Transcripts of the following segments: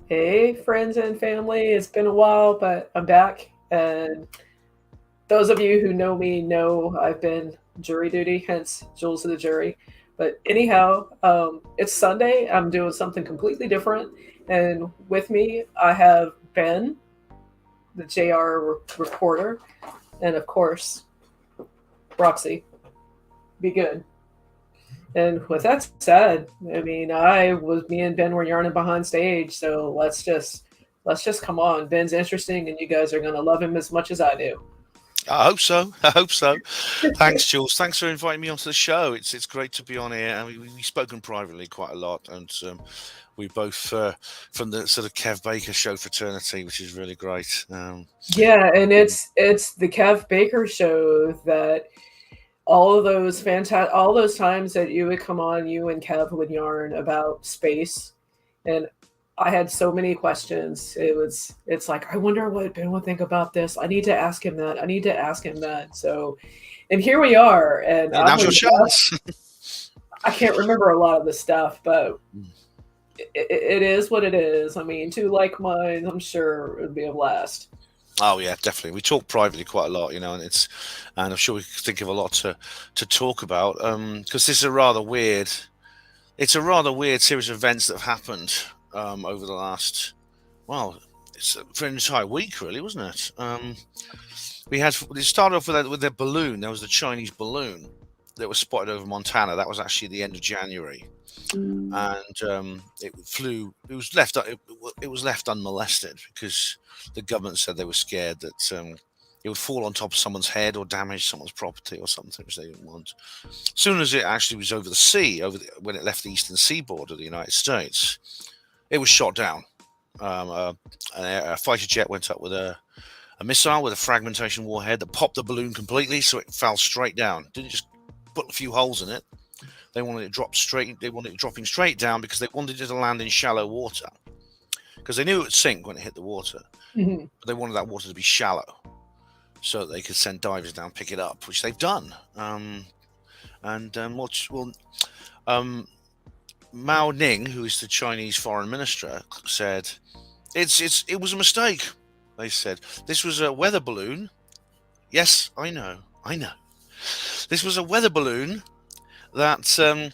Hey, friends and family. It's been a while, but I'm back. And those of you who know me know I've been jury duty, hence Jules of the Jury. But anyhow, it's Sunday. I'm doing something completely different. And with me, I have Ben, the JR reporter, and of course, Roxy. Be good. And with that said, I mean, me and Ben were yarning behind stage, so let's just come on. Ben's interesting, and you guys are gonna love him as much as I do. I hope so. I hope so. Thanks, Jules. Thanks for inviting me onto the show. It's great to be on here. I mean, we've spoken privately quite a lot, and we both from the sort of Kev Baker show fraternity, which is really great. Yeah, and it's the Kev Baker show that all those times that you would come on, you and Kev would yarn about space, and I had so many questions. It's like I wonder what Ben would think about this. I need to ask him that. I need to ask him that. So, and here we are, and Yeah, now's your chance. I can't remember a lot of the stuff, but it is what it is. I mean, two like minds, I'm sure it would be a blast. Oh yeah, definitely. We talk privately quite a lot, and I'm sure we could think of a lot to talk about. Because this is a rather weird. It's a rather weird series of events that have happened over the last, well, it's for an entire week, really, wasn't it? It started off with a balloon. There was the Chinese balloon that was spotted over Montana. That was actually the end of January, and it flew. It was left unmolested because the government said they were scared that it would fall on top of someone's head or damage someone's property or something, which they didn't want. As soon as it actually was over the sea, when it left the eastern seaboard of the United States, it was shot down. A fighter jet went up with a missile with a fragmentation warhead that popped the balloon completely, so it fell straight down. Didn't just put a few holes in it. They wanted it dropped straight. They wanted it dropping straight down because they wanted it to land in shallow water, because they knew it would sink when it hit the water. Mhm. But they wanted that water to be shallow, so that they could send divers down, pick it up, which they've done. Um, Mao Ning, who is the Chinese foreign minister, said it was a mistake. They said this was a weather balloon. Yes, I know. This was a weather balloon that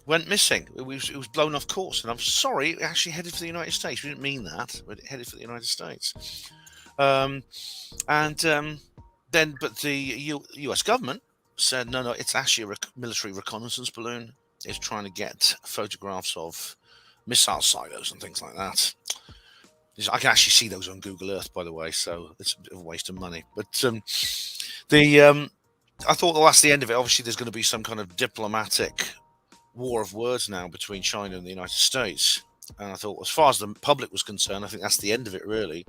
went missing. It was blown off course, and I'm sorry, it actually headed for the United States. We didn't mean that, but it headed for the United States. Um, and then, but the U.S. government said no, it's actually a military reconnaissance balloon. It's trying to get photographs of missile silos and things like that. I can actually see those on Google Earth, by the way, so it's a bit of a waste of money. But the I thought, well, that's the end of it. Obviously, there's going to be some kind of diplomatic war of words now between China and the United States. And I thought, as far as the public was concerned, I think that's the end of it, really.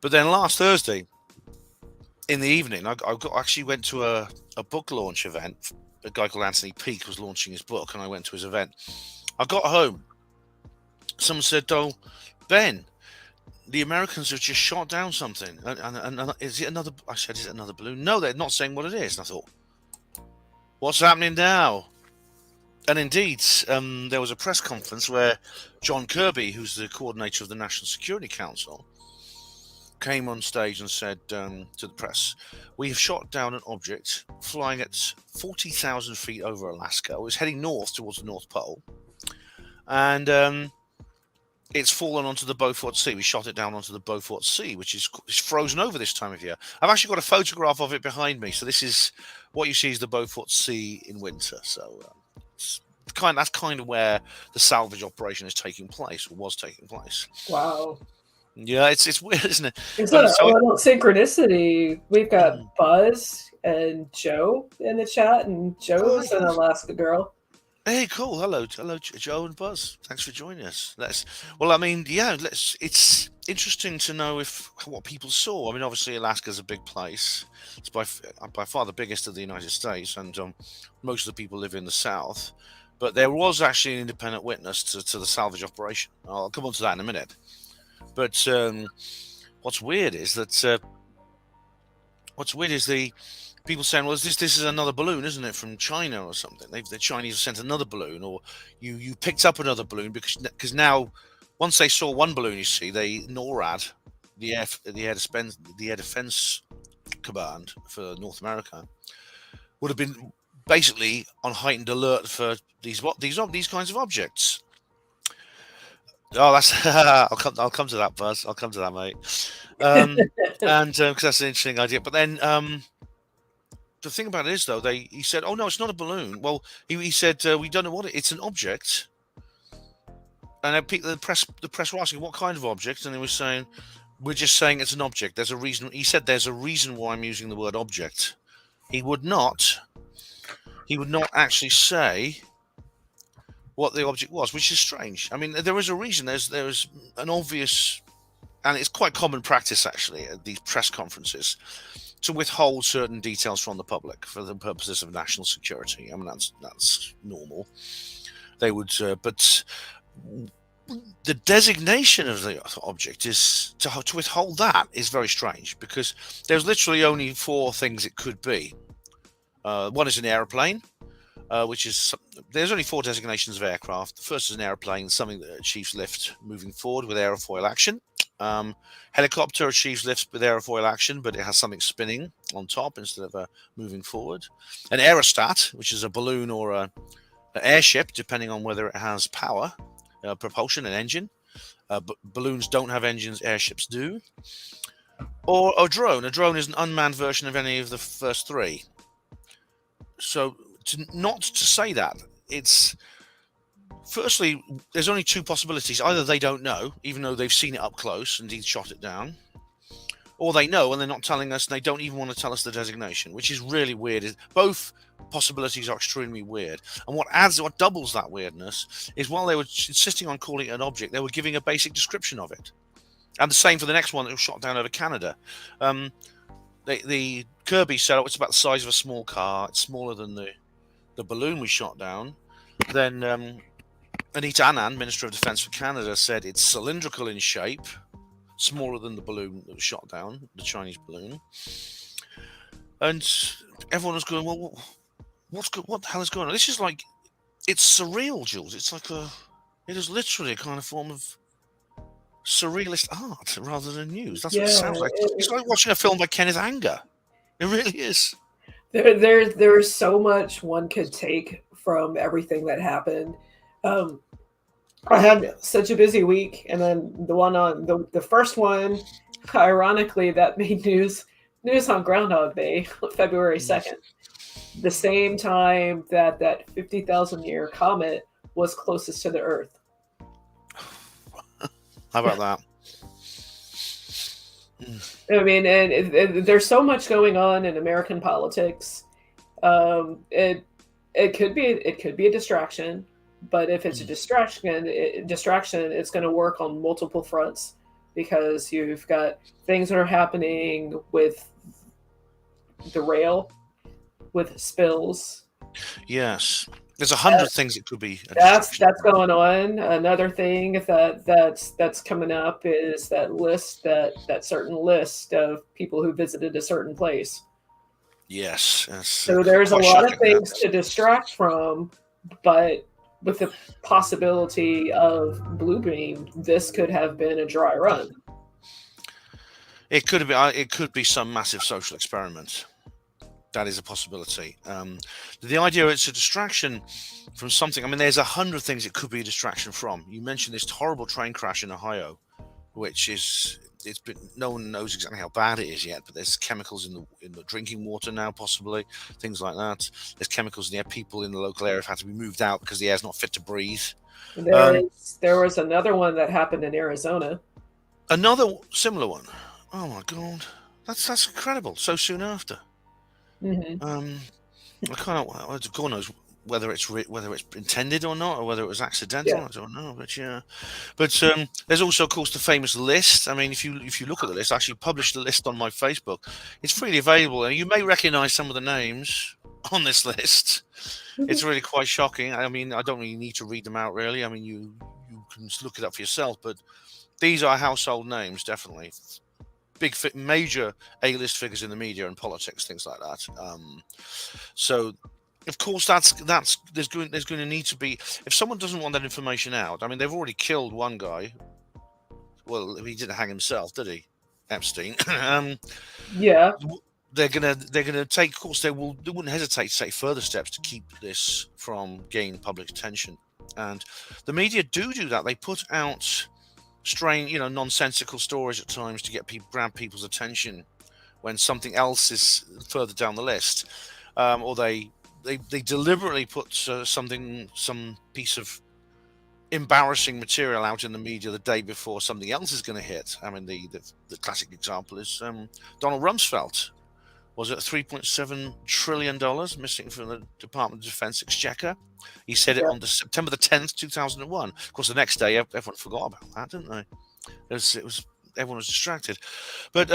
But then last Thursday in the evening, actually went to a book launch event. A guy called Anthony Peake was launching his book, and I went to his event. I got home. Someone said, "Oh, Ben, the Americans have just shot down something. And is it another?" I said, "Is it another balloon?" No, they're not saying what it is. And I thought, "What's happening now?" And indeed, there was a press conference where John Kirby, who's the coordinator of the National Security Council, came on stage and said to the press, "We have shot down an object flying at 40,000 feet over Alaska. It was heading north towards the North Pole, and it's fallen onto the Beaufort Sea. We shot it down onto the Beaufort Sea, which is frozen over this time of year. I've actually got a photograph of it behind me. So this is what you see is the Beaufort Sea in winter. So that's kind of where the salvage operation is taking place, or was taking place. Wow. Yeah, it's weird, isn't it? It's Um, a so little synchronicity. We've got mm, Buzz and Joe in the chat, and oh, Joe's an Alaska girl. hey, cool. Hello, Joe and Buzz. Thanks for joining us. Well, I mean, yeah, It's interesting to know if what people saw. I mean, obviously, Alaska's a big place. It's by far the biggest of the United States, and most of the people live in the South. But there was actually an independent witness to the salvage operation. I'll come on to that in a minute. But what's weird is that the people saying, "Well, this is another balloon, isn't it, from China or something?" The Chinese have sent another balloon, or you picked up another balloon because now once they saw one balloon, you see, they NORAD, the air defense command for North America, would have been basically on heightened alert for these kinds of objects. Oh, that's I'll come to that, Buzz. I'll come to that, mate. And because that's an interesting idea. But then the thing about it is, though, he said, "Oh no, it's not a balloon." Well, he said, "We don't know what it's an object." And then the press were asking, "What kind of object?" And he was saying, "We're just saying it's an object. There's a reason." He said, "There's a reason why I'm using the word object." He would not actually say what the object was, which is strange. I mean, there is a reason. There's an obvious, and it's quite common practice actually at these press conferences to withhold certain details from the public for the purposes of national security. I mean, that's normal. They would, but the designation of the object is to withhold that is very strange, because there's literally only four things it could be. One is an airplane. There's only four designations of aircraft. The first is an airplane, something that achieves lift moving forward with aerofoil action. Helicopter achieves lift with aerofoil action, but it has something spinning on top instead of moving forward. An aerostat, which is a balloon or an airship, depending on whether it has power, propulsion, and engine. But balloons don't have engines, airships do. Or a drone. A drone is an unmanned version of any of the first three. So not to say that, it's firstly, there's only two possibilities. Either they don't know, even though they've seen it up close and he's shot it down, or they know and they're not telling us, and they don't even want to tell us the designation, which is really weird. Both possibilities are extremely weird. And what doubles that weirdness is, while they were insisting on calling it an object, they were giving a basic description of it. And the same for the next one that was shot down over Canada. The Kirby said, it's about the size of a small car. It's smaller than the balloon we shot down. Then Anita Anand, Minister of Defence for Canada, said it's cylindrical in shape, smaller than the balloon that was shot down, the Chinese balloon. And everyone was going, well, what the hell is going on? This is like, it's surreal, Jules. It's like it is literally a kind of form of surrealist art rather than news. That's what it sounds like. It's like watching a film by Kenneth Anger. It really is. There's so much one could take from everything that happened. I had such a busy week, and then the first one, ironically, that made news on Groundhog Day, February 2nd, the same time that 50,000-year comet was closest to the Earth. How about that? I mean, and there's so much going on in American politics. It could be a distraction, but if it's a distraction, it's going to work on multiple fronts, because you've got things that are happening with the rail, with spills. Yes. There's 100 things it could be. That's going on. Another thing that's coming up is that certain list of people who visited a certain place. Yes. So there's a lot of things to distract from, but with the possibility of Bluebeam, this could have been a dry run. It could be some massive social experiment. That is a possibility. The idea it's a distraction from something. I mean, there's 100 things it could be a distraction from. You mentioned this horrible train crash in Ohio, which no one knows exactly how bad it is yet, but there's chemicals in the drinking water now, possibly things like that. There's chemicals in the air. People in the local area have had to be moved out because the air's not fit to breathe. There was another one that happened in Arizona. Another similar one. Oh my God, that's incredible. So soon after. Mm-hmm. I kind of, God knows whether it's intended or not, or whether it was accidental. Yeah. I don't know, but yeah. But there's also, of course, the famous list. I mean, if you look at the list, I actually published the list on my Facebook. It's freely available, and you may recognise some of the names on this list. It's really quite shocking. I mean, I don't really need to read them out, really. I mean, you can look it up for yourself, but these are household names, definitely. Major A-list figures in the media and politics, things like that. So of course, there's going to need to be, if someone doesn't want that information out. I mean, they've already killed one guy. Well, he didn't hang himself, did he? Epstein. Yeah. They're gonna take. Of course, they wouldn't hesitate to take further steps to keep this from gaining public attention. And the media do that. They put out strange, nonsensical stories at times to grab people's attention when something else is further down the list, or they deliberately put some piece of embarrassing material out in the media the day before something else is going to hit. I mean, the classic example is Donald Rumsfeld. Was it $3.7 trillion missing from the Department of Defense exchequer? He said it Yeah. on September the 10th, 2001. Of course, the next day, everyone forgot about that, didn't they? Everyone was distracted. But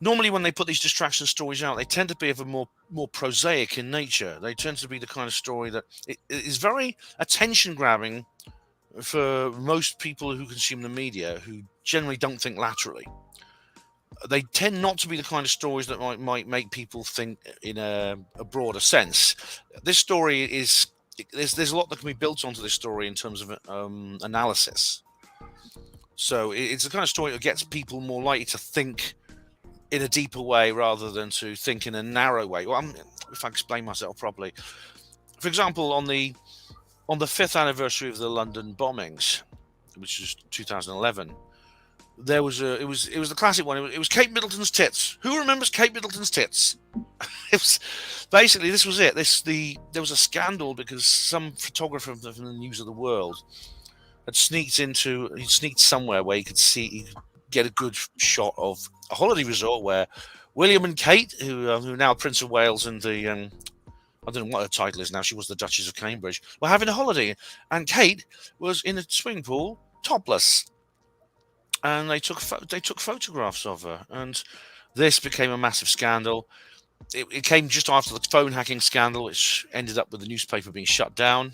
normally when they put these distraction stories out, they tend to be of a more prosaic in nature. They tend to be the kind of story that it is very attention-grabbing for most people who consume the media, who generally don't think laterally. They tend not to be the kind of stories that might make people think in a broader sense. This story is there's a lot that can be built onto this story in terms of analysis. So it's the kind of story that gets people more likely to think in a deeper way rather than to think in a narrow way. Well, if I explain myself properly, for example, on the 5th anniversary of the London bombings, which was 2011. It was the classic one. It was Kate Middleton's tits. Who remembers Kate Middleton's tits? It was basically, this was it. There was a scandal because some photographer from the News of the World had sneaked somewhere where he could get a good shot of a holiday resort where William and Kate, who are now Prince of Wales and the I don't know what her title is now. She was the Duchess of Cambridge. Were having a holiday, and Kate was in a swimming pool topless. And they took photographs of her, and this became a massive scandal. It came just after the phone hacking scandal, which ended up with the newspaper being shut down.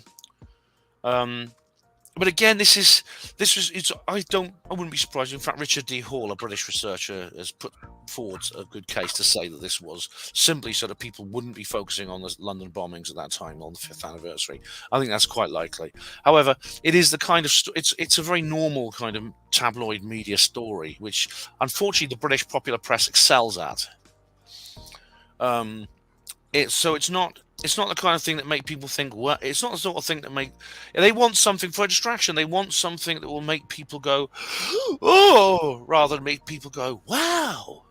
But again, I wouldn't be surprised. In fact, Richard D. Hall, a British researcher, has put forward a good case to say that this was simply so that people wouldn't be focusing on the London bombings at that time on the 5th anniversary. I think that's quite likely. However, it is the kind of it's a very normal kind of tabloid media story, which unfortunately the British popular press excels at. It's not the kind of thing that make people think. Well, it's not the sort of thing that they want something for a distraction. They want something that will make people go, "Oh," rather than make people go, "Wow."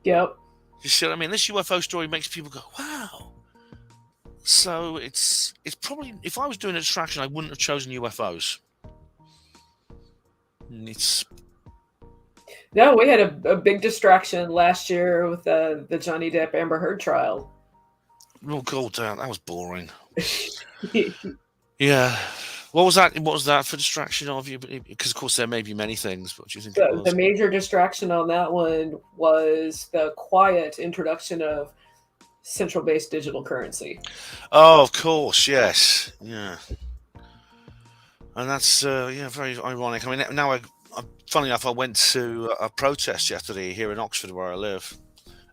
Yep. You see what I mean? This UFO story makes people go, "Wow." So it's probably, if I was doing a distraction, I wouldn't have chosen UFOs. No, we had a big distraction last year with the Johnny Depp Amber Heard trial. Oh god, that was boring. Yeah. What was that for distraction of you? Because of course there may be many things. What do you think it was? The major distraction on that one was the quiet introduction of central-based digital currency. Oh, of course, yes, yeah. And that's very ironic. I mean, now funny enough, I went to a protest yesterday here in Oxford, where I live,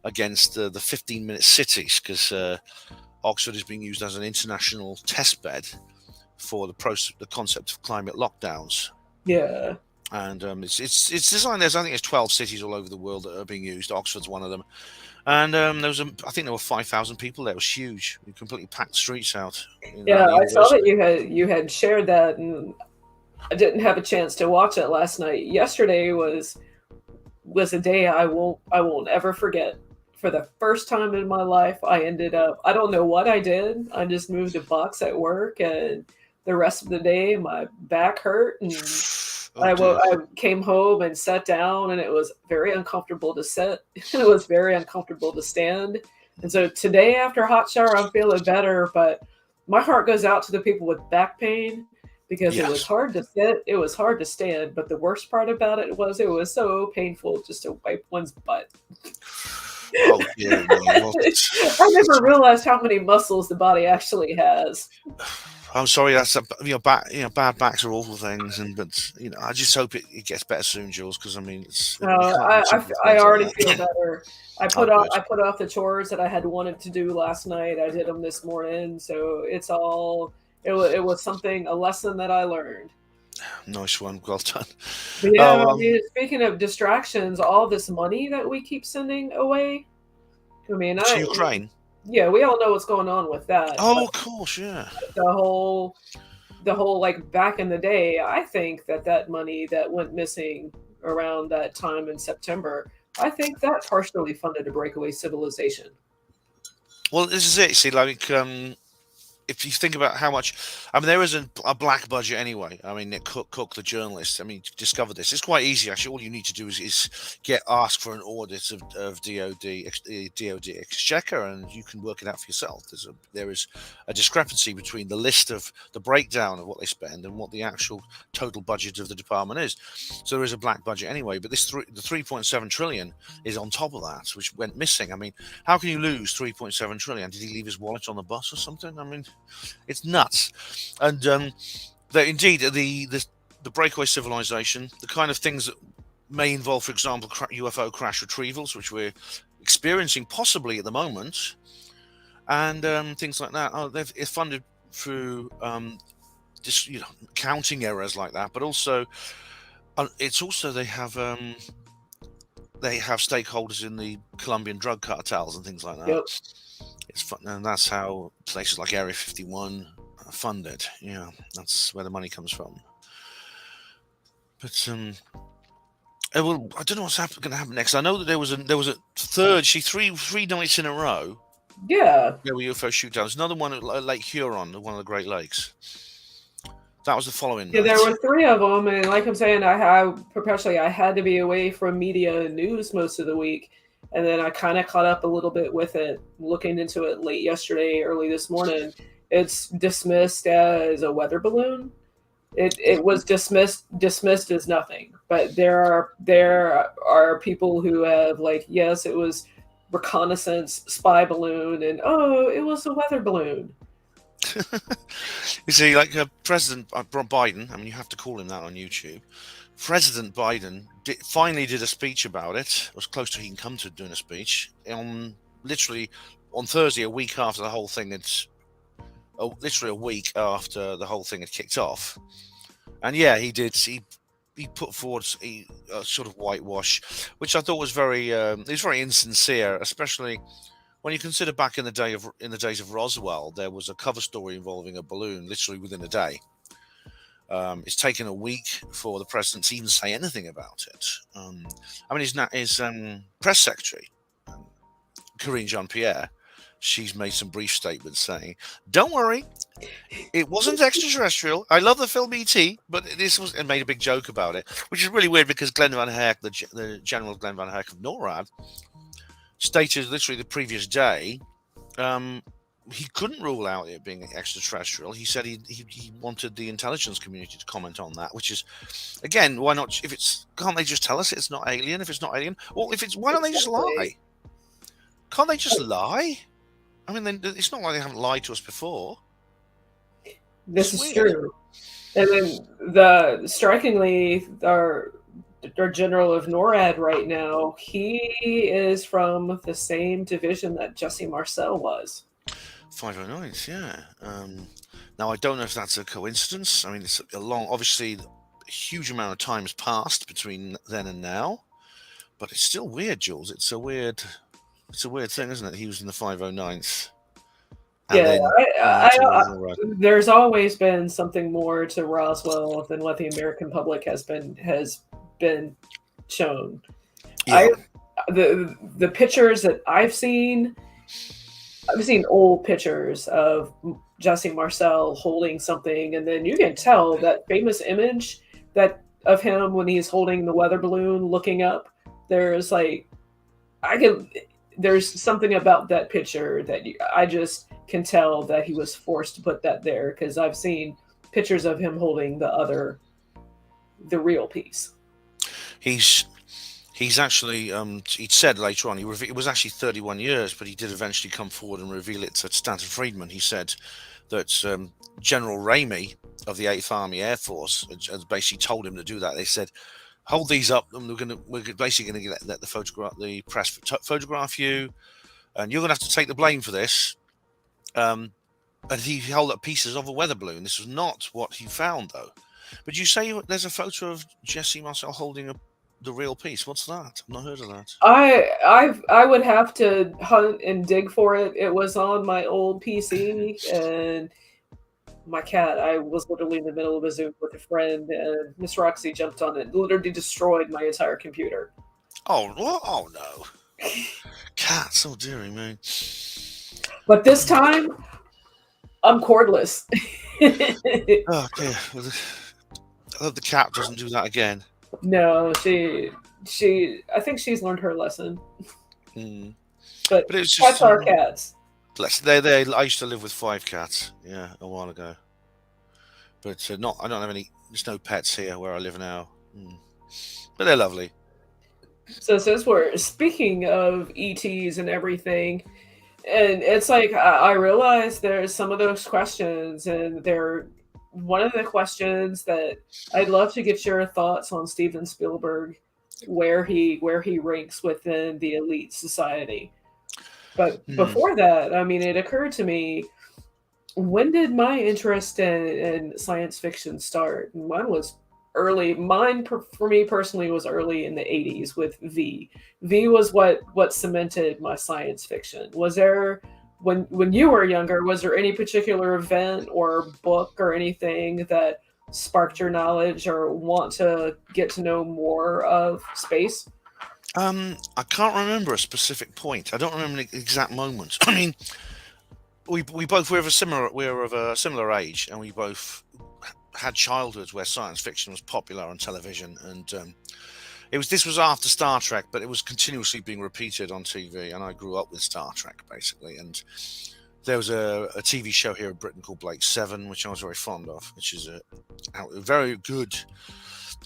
against the 15-minute cities, because Oxford is being used as an international test bed for the concept of climate lockdowns. Yeah. And it's designed. I think there's 12 cities all over the world that are being used. Oxford's one of them. And I think there were 5,000 people there. It was huge. We completely packed the streets out. Yeah, I saw that you had shared that, and I didn't have a chance to watch it last night. Yesterday was a day I won't ever forget. For the first time in my life, I ended up, I don't know what I did. I just moved a box at work, and the rest of the day my back hurt, and I came home and sat down, and it was very uncomfortable to sit. It was very uncomfortable to stand. And so today, after a hot shower, I'm feeling better, but my heart goes out to the people with back pain, because It was hard to sit, it was hard to stand, but the worst part about it was so painful just to wipe one's butt. Oh, yeah, I never realized how many muscles the body actually has. I'm sorry. That's bad backs are awful things, and but I just hope it gets better soon, Jules. Because I mean, we can't continue with I things already like feel that. better. Oh, good. I put off the chores that I had wanted to do last night. I did them this morning, so it was something, a lesson that I learned. Nice one. Well done. But yeah, Oh, I mean, speaking of distractions, all this money that we keep sending away. I mean, to Ukraine. yeah, we all know what's going on with that, but Oh, of course, yeah. the whole like back in the day, I think that that money that went missing around that time in September, I think that partially funded a breakaway civilization. Well, this is it. See, like, if you think about how much, I mean, there is a black budget anyway. I mean, Nick Cook, the journalist, I mean, discovered this. It's quite easy actually. All you need to do is get asked for an audit of DoD Exchequer, and you can work it out for yourself. There is a discrepancy between the list of the breakdown of what they spend and what the actual total budget of the department is. So there is a black budget anyway. But the 3.7 trillion is on top of that, which went missing. I mean, how can you lose 3.7 trillion? Did he leave his wallet on the bus or something? I mean, it's nuts. And indeed the breakaway civilization, the kind of things that may involve, for example, UFO crash retrievals, which we're experiencing possibly at the moment, and things like that. Oh, it's funded through just counting errors like that, but also it's also they have stakeholders in the Colombian drug cartels and things like that. Yep. It's fun, and that's how places like Area 51 are funded. Yeah, that's where the money comes from. But well, I don't know what's going to happen next. I know that there was a third, three nights in a row. Yeah. There were UFO shootdowns. Another one at Lake Huron, one of the Great Lakes. That was the following Yeah, night. there were three of them, and like I'm saying, I had to be away from media and news most of the week, and then I kind of caught up a little bit with it, looking into it late yesterday, early this morning. It's dismissed as a weather balloon. It was dismissed as nothing, but there are people who have, like, yes, it was reconnaissance spy balloon, and oh, it was a weather balloon. You see, like President Biden, I mean, you have to call him that on YouTube. President Biden finally did a speech about it. It was close to he can come to doing a speech literally on Thursday, a week after the whole thing had, literally a week after the whole thing had kicked off. And yeah, he did. He put forward a sort of whitewash, which I thought was it was very insincere, especially when you consider back in the days of Roswell, there was a cover story involving a balloon literally within a day. It's taken a week for the president to even say anything about it. I mean, his press secretary, Karine Jean-Pierre, she's made some brief statements saying, "Don't worry, it wasn't extraterrestrial. I love the film E.T., but this was," and made a big joke about it, which is really weird because Glenn Van Herk, the General Glenn Van Herk of NORAD, stated literally the previous day he couldn't rule out it being extraterrestrial. He said he wanted the intelligence community to comment on that, which is, again, why not? Can't they just tell us it's not alien? If it's not alien, well, why don't they just lie? Can't they just lie? I mean, it's not like they haven't lied to us before. This is true. And then the strikingly, our general of NORAD right now, he is from the same division that Jesse Marcel was. 509s, yeah. Now I don't know if that's a coincidence. I mean, it's obviously a huge amount of time has passed between then and now, but it's still weird, Jules. It's a weird thing, isn't it? He was in the 509s. Yeah, there's always been something more to Roswell than what the American public has been shown. Yeah. The pictures that I've seen old pictures of Jesse Marcel holding something, and then you can tell that famous image that of him when he's holding the weather balloon looking up. There's something about that picture that I just can tell that he was forced to put that there, because I've seen pictures of him holding the real piece. He's actually he'd said later on it was actually 31 years, but he did eventually come forward and reveal it to Stanton Friedman. He said that General Ramey of the 8th Army Air Force had basically told him to do that. They said, hold these up, and we're basically going to let the press photograph you, and you're going to have to take the blame for this. And he held up pieces of a weather balloon. This was not what he found, though. But you say there's a photo of Jesse Marcel holding the real piece. What's that? I've not heard of that. I would have to hunt and dig for it. It was on my old PC, and my cat. I was literally in the middle of a Zoom with a friend, and Miss Roxy jumped on it, literally destroyed my entire computer. Oh, what? Oh no, cats! Oh dearie me. But this time, I'm cordless. Oh dear. Well, I hope the cat doesn't do that again. No, I think she's learned her lesson. Mm. But But it's cats just are cats. they. I used to live with 5 cats. Yeah, a while ago. But not. I don't have any. There's no pets here where I live now. But they're lovely. So since we're speaking of ETs and everything, and it's like I realize there's some of those questions, and they're one of the questions that I'd love to get your thoughts on Steven Spielberg, where he ranks within the elite society. But Hmm. before that, I mean, it occurred to me, when did my interest in science fiction start? Mine was early. For me personally, was early in the '80s with V. V was what cemented my science fiction. Was there, when you were younger, was there any particular event or book or anything that sparked your knowledge or want to get to know more of space? I can't remember a specific point. I don't remember the exact moment. I mean, we're of a similar age, and we both had childhoods where science fiction was popular on television, and this was after Star Trek, but it was continuously being repeated on TV, and I grew up with Star Trek basically, and there was a TV show here in Britain called Blake Seven, which I was very fond of, which is a very good.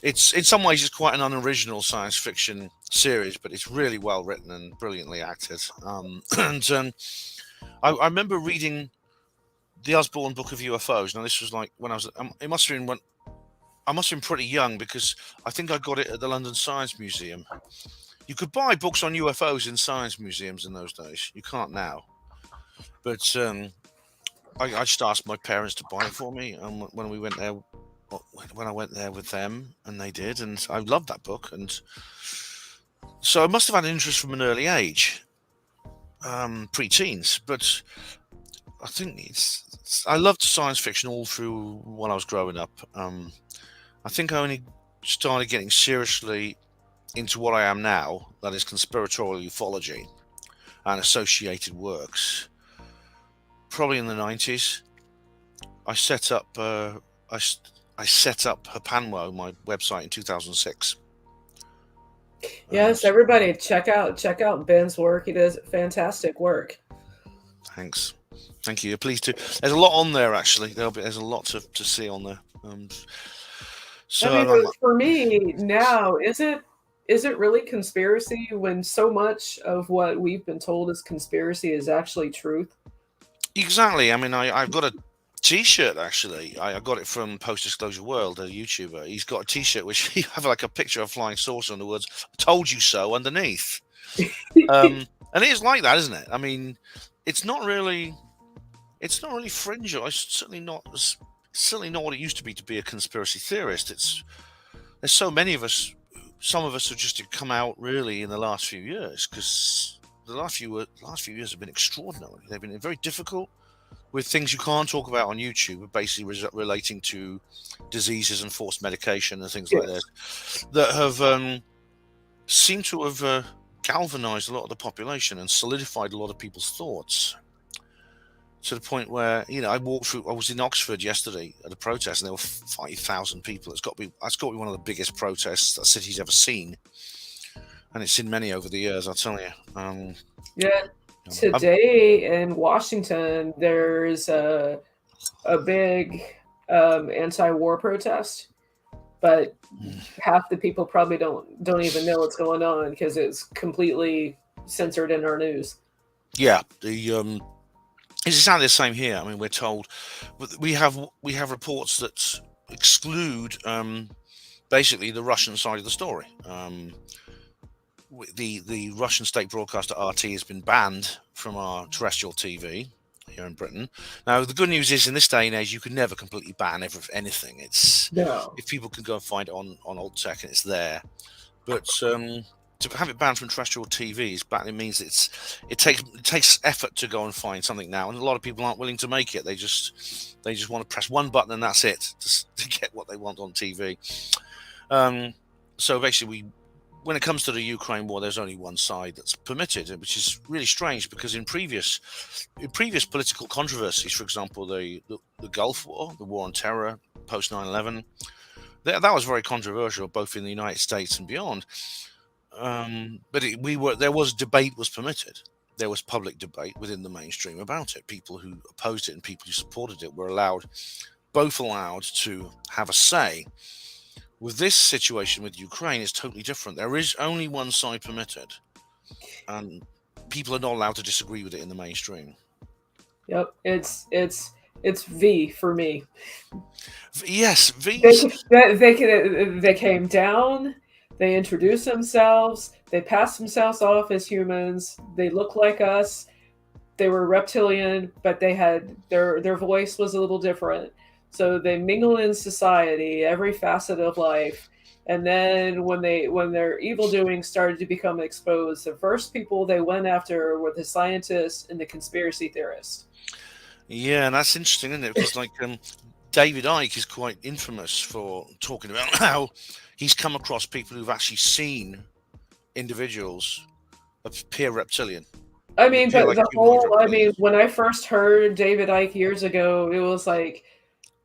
It's in some ways it's quite an unoriginal science fiction series, but it's really well written and brilliantly acted. And I remember reading the Osborne Book of UFOs. Now this was like when I was. It must have been when I must have been pretty young because I think I got it at the London Science Museum. You could buy books on UFOs in science museums in those days. You can't now. But I just asked my parents to buy it for me, and when we went there, when I went there with them, and they did, and I loved that book, and so I must have had an interest from an early age, pre-teens. But I think I loved science fiction all through when I was growing up. I think I only started getting seriously into what I am now, that is conspiratorial ufology and associated works, probably in the 90s. I set up I set up Hapanwo, my website, in 2006. Yes, everybody check out Ben's work. He does fantastic work. Thanks. Thank you. Please do. There's a lot on there actually. There's a lot to see on there. I mean, for me now, is it really conspiracy when so much of what we've been told is conspiracy is actually truth? Exactly. I mean, I've got a T-shirt actually. I got it from Post Disclosure World, a YouTuber. He's got a T-shirt which he have like a picture of a flying saucer and the words "Told you so" underneath. And it is like that, isn't it? I mean, it's not really fringe. It's certainly not what it used to be a conspiracy theorist. There's so many of us. Some of us have just come out really in the last few years, because the last few years have been extraordinary. They've been very difficult, with things you can't talk about on YouTube, basically relating to diseases and forced medication and things like Yes. that have seemed to have galvanized a lot of the population and solidified a lot of people's thoughts, to the point where, I walked through. I was in Oxford yesterday at a protest, and there were 5,000 people. That's got to be one of the biggest protests that city's ever seen, and it's seen many over the years, I'll tell you. Yeah. Today in Washington, there's a big anti-war protest, but half the people probably don't even know what's going on because it's completely censored in our news. Yeah, It's exactly the same here. I mean, we're told we have reports that exclude basically the Russian side of the story. The Russian state broadcaster RT has been banned from our terrestrial TV here in Britain. Now, the good news is, in this day and age, you can never completely ban anything. It's No. if people can go and find it on Alt Tech and it's there, but to have it banned from terrestrial TV it means it takes effort to go and find something now, and a lot of people aren't willing to make it. They just want to press one button and that's it to get what they want on TV. So basically, when it comes to the Ukraine war, there's only one side that's permitted, which is really strange because in previous political controversies, for example, the Gulf War, the war on terror post 9/11, that was very controversial, both in the United States and beyond. But there was debate was permitted. There was public debate within the mainstream about it. People who opposed it and people who supported it were both allowed to have a say. With this situation with Ukraine, it's totally different. There is only one side permitted, and people are not allowed to disagree with it in the mainstream. Yep. It's V for me. Yes, They V's. they came down. They introduced themselves. They passed themselves off as humans. They look like us. They were reptilian, but they had their voice was a little different. So they mingle in society, every facet of life. And then when their evil doing started to become exposed, the first people they went after were the scientists and the conspiracy theorists. Yeah, and that's interesting, isn't it? Because David Icke is quite infamous for talking about how he's come across people who've actually seen individuals appear reptilian, I who mean, appear but like the humanoid whole, I mean, reptilians. when I first heard David Icke years ago, it was like,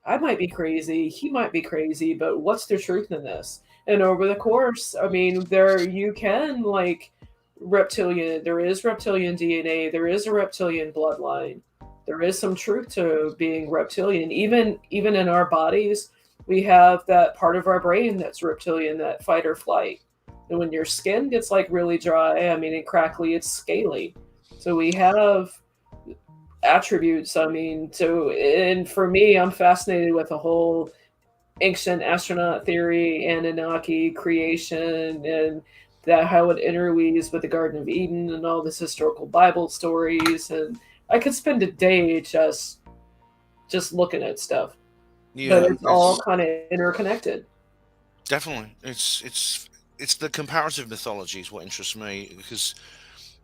I might be crazy, he might be crazy, but what's the truth in this? And over the course, I mean, there you can like reptilian, there is reptilian DNA, there is a reptilian bloodline. There is some truth to being reptilian. Even in our bodies, we have that part of our brain that's reptilian, that fight or flight. And when your skin gets like really dry, I mean, and crackly, it's scaly. So we have attributes. I mean, so and for me, I'm fascinated with the whole ancient astronaut theory, Anunnaki creation, and that how it interweaves with the Garden of Eden and all this historical Bible stories. And I could spend a day just looking at stuff, but Yeah, it's all it's kind of interconnected. definitely it's the comparative mythology is what interests me, because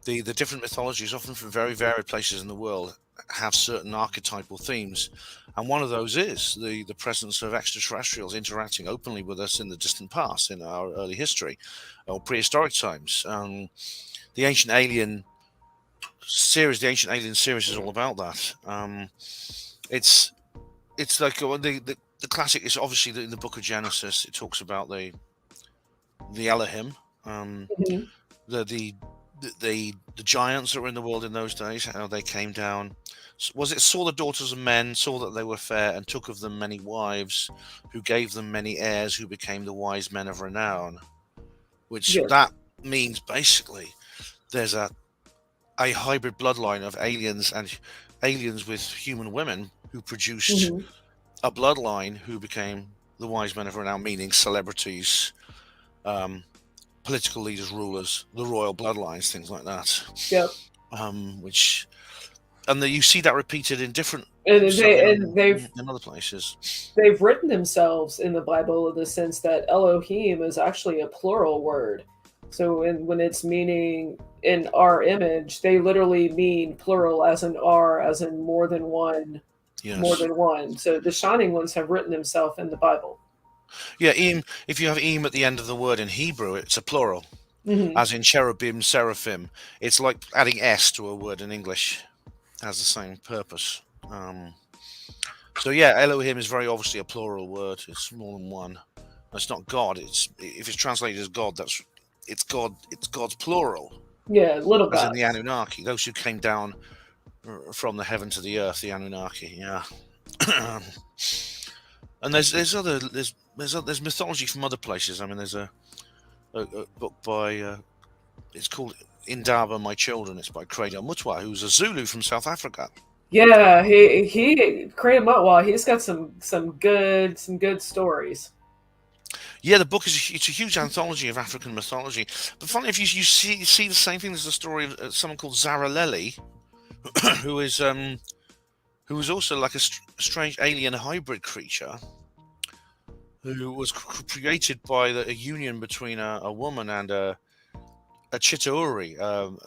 the different mythologies, often from very varied places in the world, have certain archetypal themes, and one of those is the presence of extraterrestrials interacting openly with us in the distant past, in our early history or prehistoric times. The ancient alien the ancient alien series is all about that. It's it's like the classic is obviously in the book of Genesis. It talks about the Elohim, um, Mhm. the the the giants that were in the world in those days, how they came down. Was it saw the daughters of men, saw that they were fair, and took of them many wives, who gave them many heirs, who became the wise men of renown. Which Yes. that means basically there's a hybrid bloodline of aliens with human women who produced Hmm. a bloodline who became the wise men of renown, meaning celebrities, um, political leaders, rulers, the royal bloodlines, things like that. Yep. Which you see that repeated in different And stuff they and in other places. they've written themselves in the Bible in the sense that Elohim is actually a plural word. So when it's meaning in our image, they literally mean plural, as in R, as in more than one, more Yes, than one. So the shining ones have written themselves in the Bible. yeah. If you have at the end of the word in Hebrew, it's a plural, Hmm. as in cherubim, seraphim. It's like adding s to a word in English. Has the same purpose. So yeah, Elohim is very obviously a plural word. It's more than one. It's not God. It's if it's translated as God, it's God. It's God's plural, Yeah, little as in the gods. Anunnaki, those who came down from the heaven to the earth, the Anunnaki. Yeah. And there's mythology from other places. I mean, there's a book by it's called Indaba, My Children. It's by Credo Mutwa, who's a Zulu from South Africa. Yeah, he Craig Mutwa, he's got some good stories. Yeah, the book is it's a huge anthology of African mythology. But funny if you see the same thing. There's a story of someone called Zaraleli, who is who was also like a strange alien hybrid creature who was created by a union between a woman and a chitauri,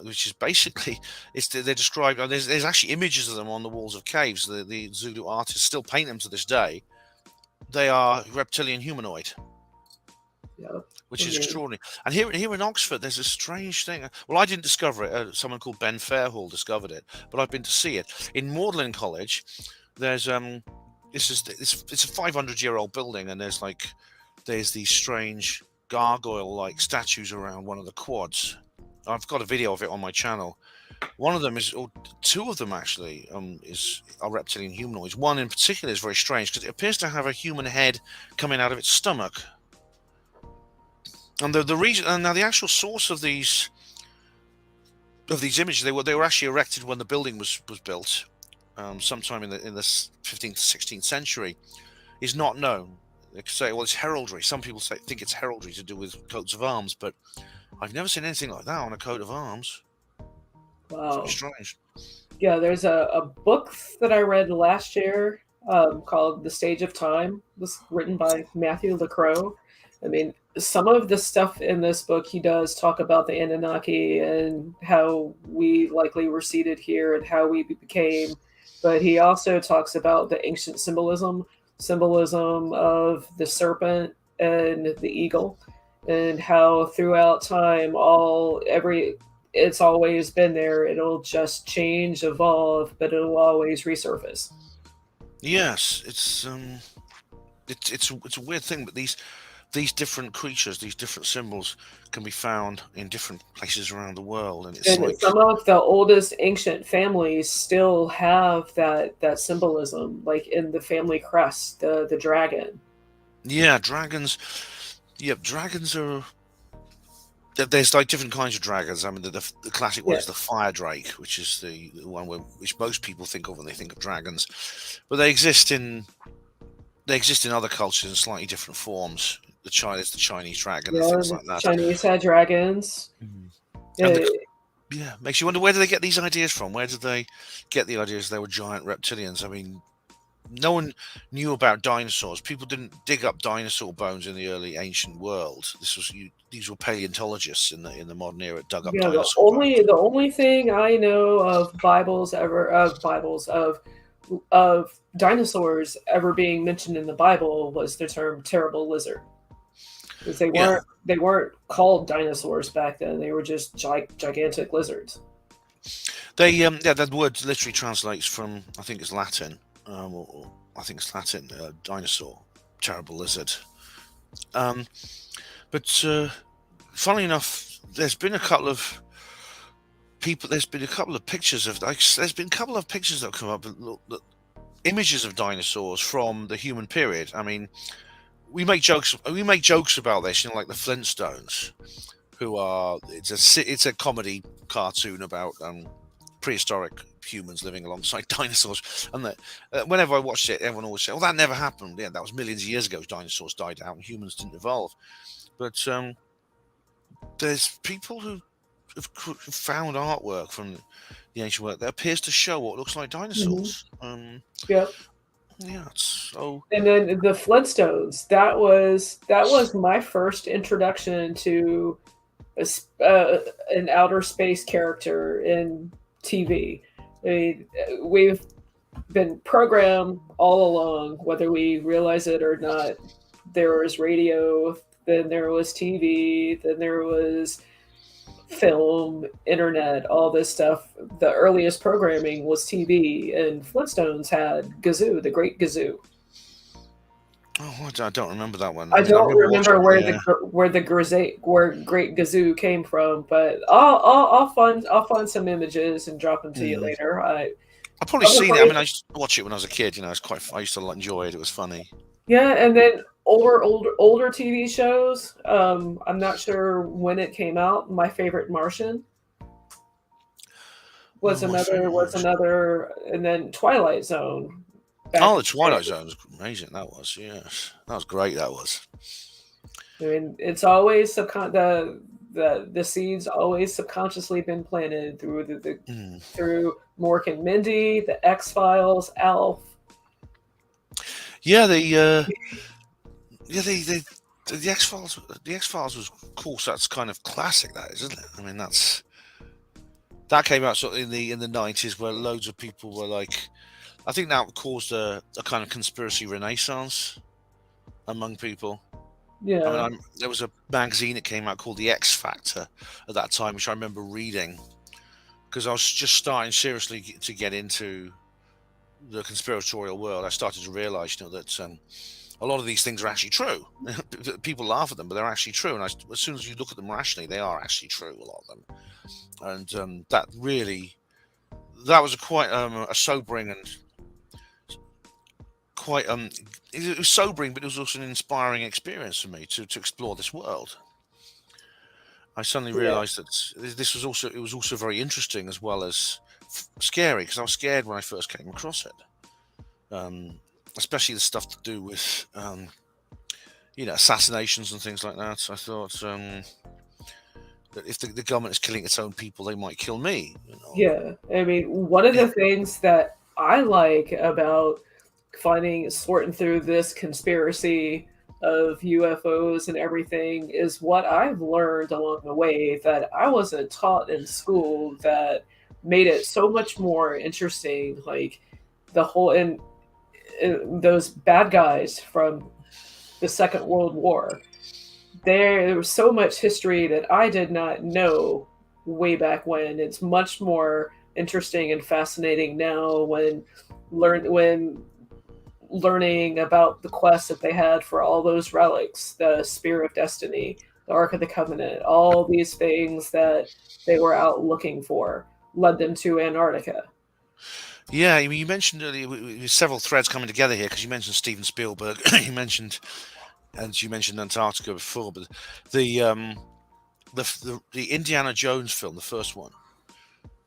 which is basically they're described. There's actually images of them on the walls of caves. The Zulu artists still paint them to this day. They are reptilian humanoid, Yeah, I which is mean, extraordinary. And here in Oxford, there's a strange thing. Well, I didn't discover it. Someone called Ben Fairhall discovered it, but I've been to see it in Magdalen College. There's it's a 500-year-old building, and there's these strange gargoyle-like statues around one of the quads. I've got a video of it on my channel. One of them is, or two of them actually, are reptilian humanoids. One in particular is very strange because it appears to have a human head coming out of its stomach. And the reason, and now the actual source of these images, they were actually erected when the building was built, sometime in the 15th, 16th century, is not known. They could say, well, it's heraldry. Some people think it's heraldry to do with coats of arms, but I've never seen anything like that on a coat of arms. It's very wow. strange. Yeah, there's a book that I read last year called The Stage of Time. It was written by Matthew LaCroix. I mean, some of the stuff in this book, he does talk about the Anunnaki and how we likely were seated here and how we became. But he also talks about the ancient symbolism of the serpent and the eagle, and how throughout time, all every it's always been there. It'll just change, evolve, but it'll always resurface. Yes, it's a weird thing, but these different creatures, these different symbols, can be found in different places around the world, and it's And like, some of the oldest ancient families still have that symbolism, like in the family crest, the dragon. yeah, dragons. Yeah, dragons are. There's like different kinds of dragons. I mean, the classic one Yeah, is the fire drake, which is the one which most people think of when they think of dragons, but they exist in other cultures in slightly different forms. The Chinese dragon and yeah. things The like that. Chinese had dragons. Mhm. And Uh, yeah, makes you wonder, where do they get these ideas from? Where did they get the ideas they were giant reptilians? I mean, no one knew about dinosaurs. People didn't dig up dinosaur bones in the early ancient world. These were paleontologists in the modern era dug up yeah, dinosaur bones. the only thing I know of Bibles of dinosaurs ever being mentioned in the Bible was the term terrible lizard, because Yeah, they weren't called dinosaurs back then. They were just gigantic lizards. that word literally translates from, I think it's Latin, or I think it's Latin, dinosaur, terrible lizard. Um, but funnily enough, there's been a couple of people. There's been a couple of pictures of like. There's been a couple of pictures that have come up. Images of dinosaurs from the human period. I mean, we make jokes about this, like the Flintstones, who are it's a comedy cartoon about prehistoric humans living alongside dinosaurs. And that whenever I watched it, everyone always said, "Well, that never happened. Yeah, that was millions of years ago. Dinosaurs died out and humans didn't evolve." But there's people who have found artwork from the ancient world that appears to show what looks like Hmm. dinosaurs. Yep. Yeah, it's so. And then the Flintstones. That was my first introduction to an outer space character in TV. I mean, we've been programmed all along, whether we realize it or not. There was radio, then there was TV, then there was film, internet, all this stuff. The earliest programming was TV, and Flintstones had Gazoo, the Great Gazoo. Oh, I don't remember that one. I I mean, I don't remember watching remember it. Yeah. where Great Gazoo came from, but I'll find some images and drop them to you Mm. later. I've probably Other seen it. I mean, place, I used to watch it when I was a kid. It's quite. I used to enjoy it. It was funny. yeah, and then older TV shows. I'm not sure when it came out. My favorite Martian. Oh, my favorite was movies. another, and then Twilight Zone back Oh, in the the day. Twilight Zone was amazing. That was, yes, that was great. That was. I mean, it's always the seeds always subconsciously been planted through Mm. through Mork and Mindy, the X Files, Alf. Yeah, yeah, the X Files. The X Files was, of course, that's kind of classic. That is, isn't it? I mean, that came out sort of in the 90s, where loads of people were like, I think that caused a kind of conspiracy renaissance among people. I mean, Yeah, there was a magazine that came out called The X Factor at that time, which I remember reading because I was just starting seriously to get into the conspiratorial world. I started to realize, that a lot of these things are actually true. People laugh at them, but they're actually true. And as soon as you look at them rationally, they are actually true, a lot of them. And that was a sobering and quite it was sobering, but it was also an inspiring experience for me to explore this world. I suddenly yeah, realised that it was also very interesting as well as scary, because I was scared when I first came across it, especially the stuff to do with assassinations and things like that. I thought that if the government is killing its own people, they might kill me. yeah. I mean, one of the things that I like about sorting through this conspiracy of UFOs and everything is what I've learned along the way that I wasn't taught in school that made it so much more interesting. Like the whole and those bad guys from the Second World War. There was so much history that I did not know way back when. It's much more interesting and fascinating now when learning about the quest that they had for all those relics, the Spear of Destiny, the Ark of the Covenant, all these things that they were out looking for led them to Antarctica. Yeah, I mean, you mentioned earlier several threads coming together here, because you mentioned Steven Spielberg, you mentioned Antarctica before, but the the Indiana Jones film, the first one,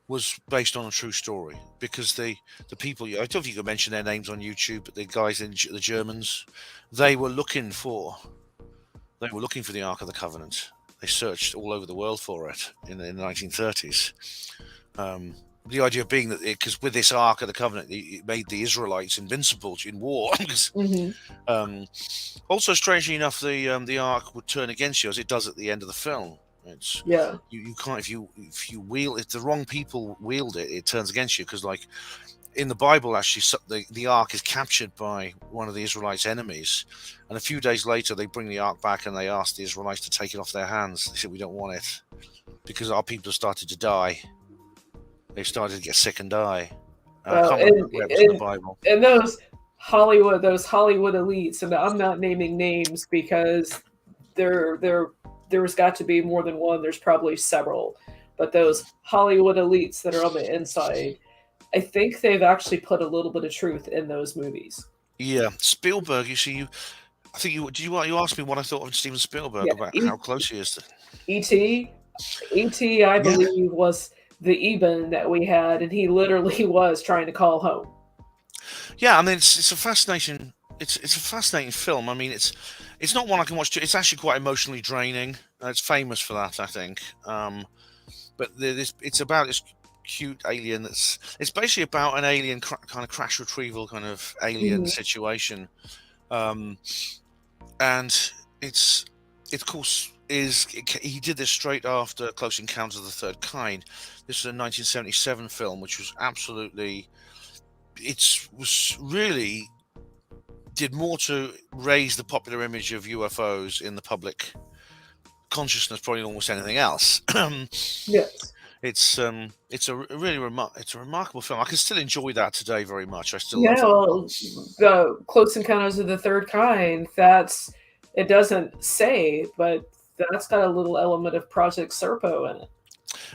was based on a true story, because the people, I don't know if you could mention their names on YouTube, but the guys the Germans, they were looking for the Ark of the Covenant. They searched all over the world for it in the 1930s. Um, the idea being that because with this Ark of the Covenant, it made the Israelites invincible in war. Hmm. um, Also, strangely enough, the Ark would turn against you, as it does at the end of the film. It's Yeah. you can't, if the wrong people wield it, it turns against you, because like in the Bible, actually, the Ark is captured by one of the Israelites' enemies, and a few days later, they bring the Ark back and they ask the Israelites to take it off their hands. They said, "We don't want it because our people have started to die. They've started to get sick and die." I Well, can't remember where it was in the Bible. and those Hollywood elites, and I'm not naming names because there there's got to be more than one. There's probably several, but those Hollywood elites that are on the inside, I think they've actually put a little bit of truth in those movies. Yeah, Spielberg. You see, I think you asked me what I thought of Steven Spielberg, Yeah, about how close he is to. E.T. E.T. I Yeah, believe was the Eben that we had, and he literally was trying to call home. yeah. I mean, it's a fascinating. It's a fascinating film. I mean, it's not one I can watch. It's actually quite emotionally draining. It's famous for that, I think. But it's about this cute alien. It's basically about an alien kind of crash retrieval kind of alien Hmm. situation. Um, and it's it of course is he did this straight after Close Encounters of the Third Kind. This is a 1977 film, which was absolutely it was really did more to raise the popular image of UFOs in the public consciousness probably than almost anything else. Yes. It's a really it's a remarkable film. I can still enjoy that today very much. I still love Yeah, that film. well, the Close Encounters of the Third Kind, it doesn't say, but that's got a little element of Project Serpo in it.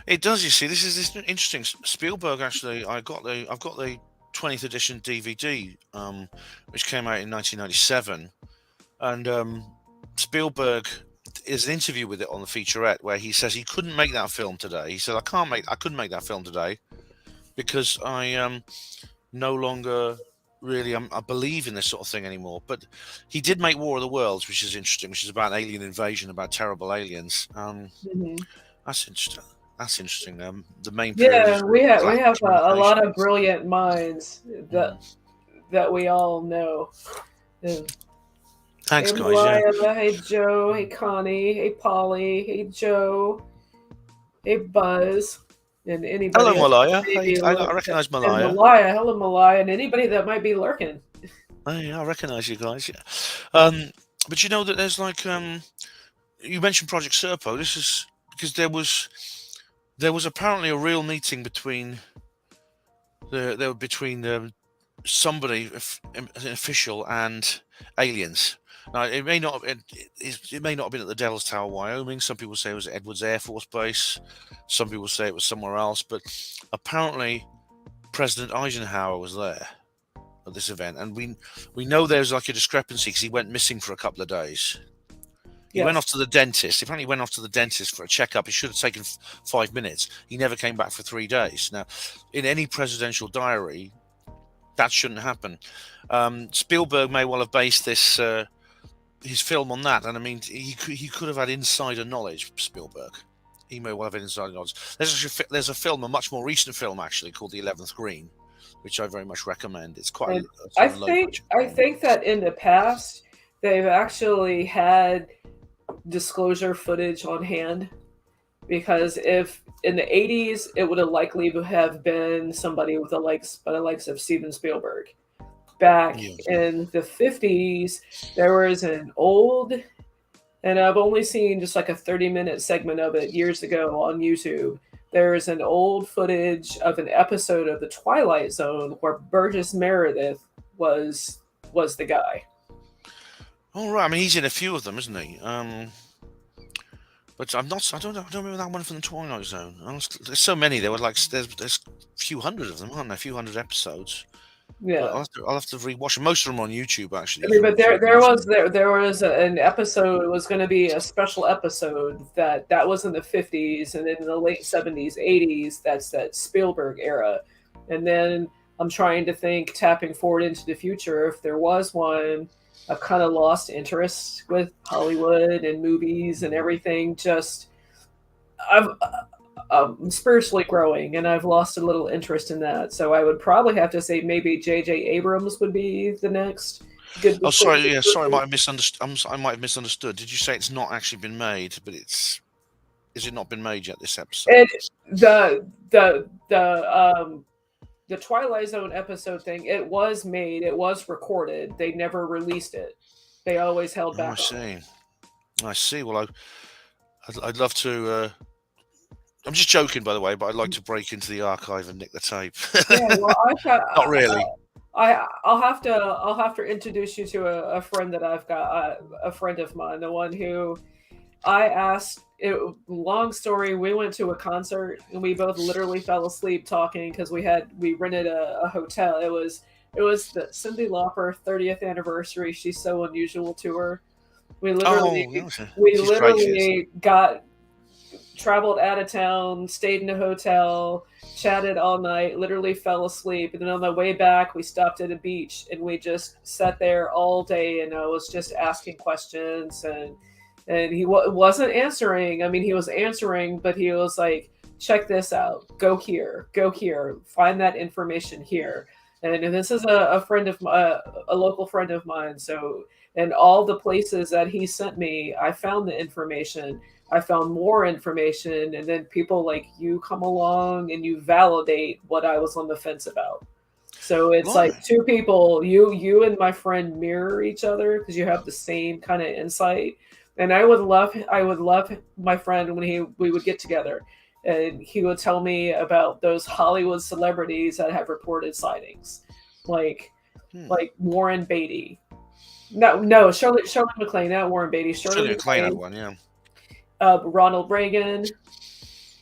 It does. You see, this interesting. Spielberg actually, I've got the 20th edition DVD, which came out in 1997, and Spielberg is an interview with it on the featurette where he says he couldn't make that film today. He said I couldn't make that film today because I no longer really I believe in this sort of thing anymore. But he did make War of the Worlds, which is interesting, which is about alien invasion, about terrible aliens. Mhm. That's interesting. That's interesting. The main period Yeah, is we have galactic a lot communication. of brilliant minds that Mm. that we all know. And Thanks, hey guys. Yeah. Malaya, hey Joe, hey Connie, hey Polly, hey Joe, hey Buzz, and Hello, anybody else Malaya. may Hey, be I recognise and Malaya. Malaya, hello Malaya, and anybody that might be lurking. Oh, yeah, I recognise you guys. Yeah. But you know that there's like you mentioned Project Serpo. This is because there was apparently a real meeting between somebody, an official, and aliens. Now, it may not have been at the Dells Tower, Wyoming. Some people say it was at Edwards Air Force Base. Some people say it was somewhere else. But apparently, President Eisenhower was there at this event, and we know there's like a discrepancy because he went missing for a couple of days. He went Yes, off to the dentist. Apparently, he went off to the dentist for a checkup. It should have taken 5 minutes. He never came back for 3 days. Now, in any presidential diary, that shouldn't happen. Spielberg may well have based his film on that, and I mean, he could have had insider knowledge. Spielberg, he may well have had insider knowledge. There's a film, a much more recent film actually, called The 11th Green, which I very much recommend. It's quite and a I sort of low think budget I film. think that in the past they've actually had disclosure footage on hand because if in the 80s it would have likely have been somebody with the likes of Steven Spielberg. Back Yeah. in the 50s, there was an old, and I've only seen just like a 30-minute segment of it years ago on YouTube. There's an old footage of an episode of The Twilight Zone where Burgess Meredith was the guy. All right. I mean, he's in a few of them, isn't he? But I'm not. I don't remember that one from the Twilight Zone. There's so many. There were like there's a few hundred of them, aren't there? A few hundred episodes. But Yeah. I'll have to rewatch them. Most of them are on YouTube actually. I You mean, can but you there can there watch was them. an episode. It was going to be a special episode that was in the 50s, and then in the late 70s, 80s. That's that Spielberg era, and then I'm trying to think, tapping forward into the future, if there was one. I've kind of lost interest with Hollywood and movies and everything. Just I've I'm spiritually growing, and I've lost a little interest in that. So I would probably have to say maybe J.J. Abrams would be the next good Oh, sorry. descriptive Yeah, sorry. I person. might have misunderstood. I might have misunderstood. Did you say it's not actually been made? But is it not been made yet? This episode. And the Twilight Zone episode thing, it was made, it was recorded. They never released it. They always held Oh, I back on it. see. I see. Well, I'd love to. I'm just joking, by the way, but I'd like to break into the archive and nick the tape. Yeah, well, I've got Not really. I'll have to introduce you to a friend that I've got, a friend of mine, the one who I asked. Long story. We went to a concert and we both literally fell asleep talking because we rented a hotel. It was the Cyndi Lauper 30th anniversary. She's so unusual tour. We literally Oh, no, we she's great. She is. literally got traveled out of town, stayed in a hotel, chatted all night, literally fell asleep. And then on the way back, we stopped at a beach and we just sat there all day. And I was just asking questions, and he wasn't answering. I mean, he was answering, but he was like, check this out, go here, find that information here. And this is a friend of a local friend of mine. So, and all the places that he sent me, I found the information. I found more information, and then people like you come along and you validate what I was on the fence about. So it's like Blimey. two people, you and my friend mirror each other because you have the same kind of insight. And I would love my friend when we would get together and he would tell me about those Hollywood celebrities that have reported sightings. Like Hmm. like Warren Beatty. No, Shirley MacLaine, not Warren Beatty, Shirley Shirley MacLaine had MacLaine, one, yeah. Ronald Reagan,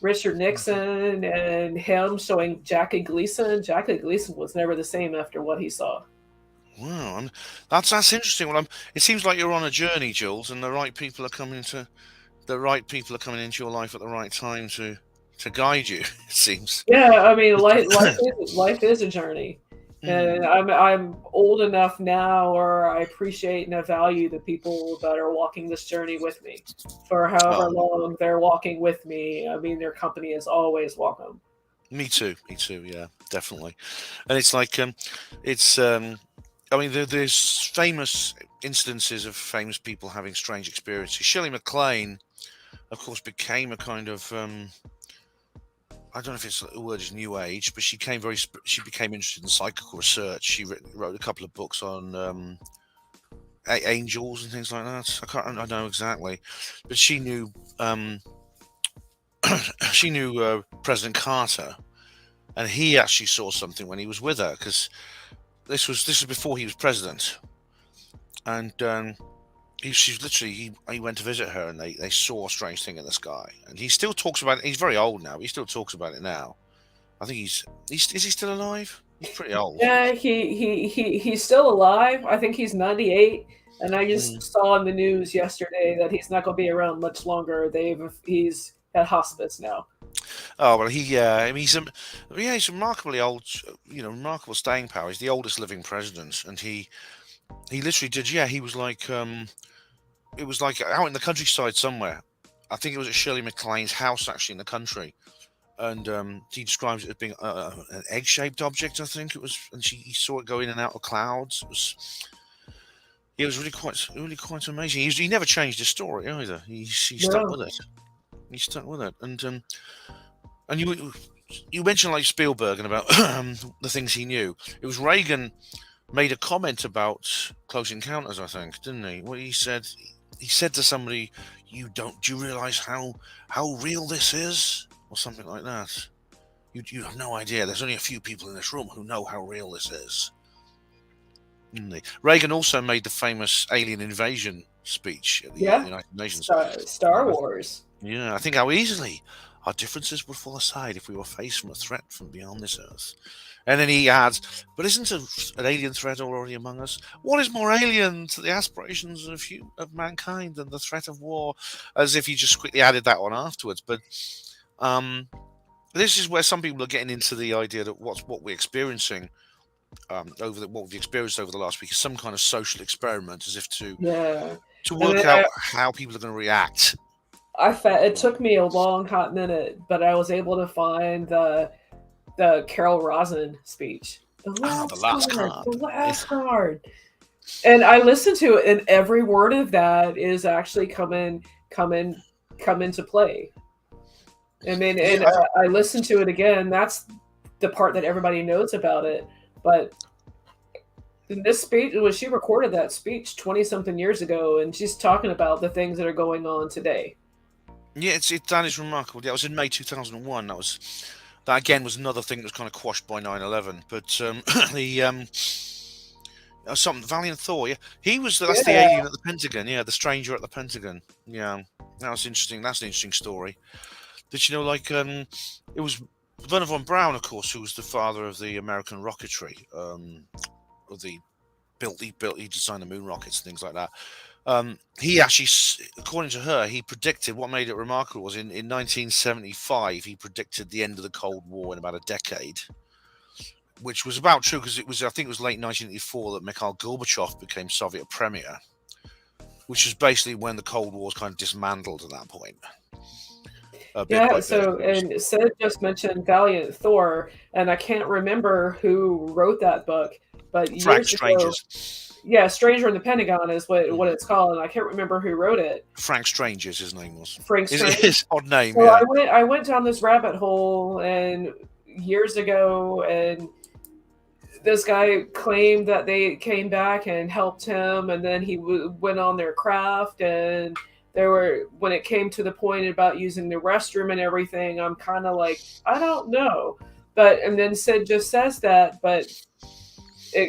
Richard Mhm. Nixon, and him showing Jackie Gleason. Jackie Gleason was never the same after what he saw. Wow, that's interesting. Well, it seems like you're on a journey, Jules, and the right people are coming into your life at the right time to to guide you. It seems. Yeah, I mean, life is a journey, and Mm. I'm old enough now, or I appreciate and I value the people that are walking this journey with me, for however Oh, long they're walking with me. I mean, their company is always welcome. me too. Me too. Yeah, definitely. And it's like, it's. I mean, there's famous instances of famous people having strange experiences. Shirley MacLaine, of course, became a kind of I don't know if it's the word is new age, but she became interested in psychical research. She wrote a couple of books on angels and things like that. I don't know exactly, but she knew she knew President Carter, and he actually saw something when he was with her because this was before he was president, and she's literally he went to visit her and they saw a strange thing in the sky, and he still talks about it. He's very old now, but he still talks about it now. I think he's is he still alive? He's pretty old. Yeah, he's still alive. I think he's 98, and I just Mm. saw in the news yesterday that he's not going to be around much longer. He's at hospice now. Oh well, I mean, he's remarkably old. Remarkable staying power. He's the oldest living president, and he literally did. Yeah, he was like it was like out in the countryside somewhere. I think it was at Shirley MacLaine's house, actually, in the country. And he describes it as being an egg-shaped object. I think it was, and he saw it go in and out of clouds. It was really quite amazing. He never changed his story either. He stuck No, with it. He stuck with it. And you mentioned like Spielberg and about the things he knew. It was Reagan made a comment about Close Encounters, I think, didn't he? What he said to somebody, Do you realize how real this is?" Or something like that. You have no idea. There's only a few people in this room who know how real this is. Didn't they? Reagan also made the famous alien invasion speech at the yeah, United Nations. Star Wars. Yeah, I think how easily our differences would fall aside if we were faced from a threat from beyond this earth. And then he adds, "But isn't an alien threat already among us? What is more alien to the aspirations of mankind than the threat of war?" As if he just quickly added that on afterwards. But um, this is where some people are getting into the idea that what we're experiencing what we've experienced over the last week is some kind of social experiment, as if Yeah, to and work then out how people are going to react. it took me a long hot minute, but I was able to find the Carol Rosin speech. The The last last card, card. the last card. And I listened to it, and every word of that is actually coming come into play. I mean, Yeah, and I listened to it again. That's the part that everybody knows about it. But in this speech, when she recorded that speech 20 something years ago, and she's talking about the things that are going on today. yeah, that is remarkable. Yeah, it was in May 2001. That again was another thing that was kind of quashed by 9/11. But the something Valiant Thor. Yeah, that's the Yeah, alien at the Pentagon. Yeah, the stranger at the Pentagon. Yeah, that was interesting. That's an interesting story. Did you know, like, it was Werner von Braun, of course, who was the father of the American rocketry, of the he designed the moon rockets and things like that. He actually, according to her, he predicted what made it remarkable was in 1975 he predicted the end of the Cold War in about a decade, which was about true because I think it was late 1984 that Mikhail Gorbachev became Soviet premier, which was basically when the Cold War was kind of dismantled at that point, bit yeah. by bit. So, and Sid just mentioned Valiant Thor, and I can't remember who wrote that book, but Frank years ago, Strange's yeah, Stranger in the Pentagon is what mm, it's called, and I can't remember who wrote it. Frank Strange's his name was. Frank Is Strange. his odd name? So Yeah. I went down this rabbit hole and years ago, and this guy claimed that they came back and helped him, and then he went on their craft, and there were when it came to the point about using the restroom and everything, I'm kind of like, I don't know, but and then Sid just says that, but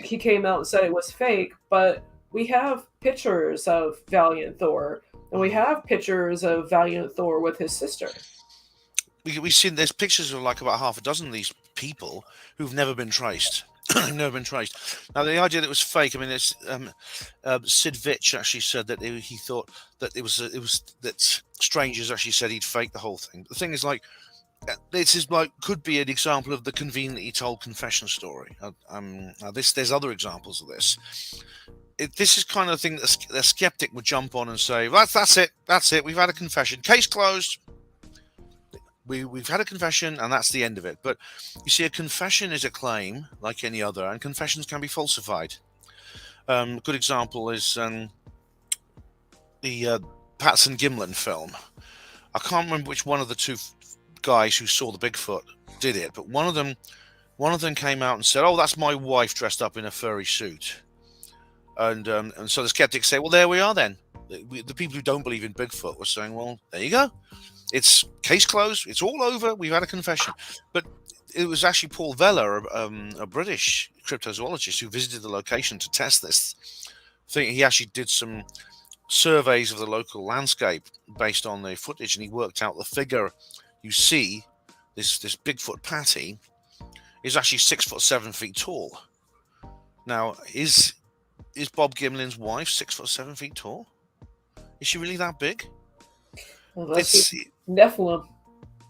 he came out and said it was fake, but we have pictures of Valiant Thor, and we Mm. have pictures of Valiant Thor with his sister. We've seen there's pictures of like about half a dozen of these people who've never been traced. Never been traced. Now the idea that it was fake. I mean, it's Sid Vich actually said that he thought that it was that strangers actually said he'd faked the whole thing. But the thing is, like, this is like could be an example of the conveniently told confession story. There's other examples of this. This is kind of thing that a skeptic would jump on and say, that's it, we've had a confession, case closed. We've had a confession and that's the end of it. But you see, a confession is a claim like any other, and confessions can be falsified. A good example is the Patterson Gimlin film. I can't remember which one of the two guys who saw the Bigfoot did it, but one of them came out and said, "Oh, that's my wife dressed up in a furry suit," and so the skeptics say, "Well, there we are then." The people who don't believe in Bigfoot were saying, "Well, there you go. It's case closed. It's all over. We've had a confession." But it was actually Paul Vella, a British cryptozoologist, who visited the location to test this thing. He actually did some surveys of the local landscape based on the footage, and he worked out the figure you see, this Bigfoot patty, is actually 6'7" tall. Now, is Bob Gimlin's wife 6'7" tall? Is she really that big? Unless it's Nephilim.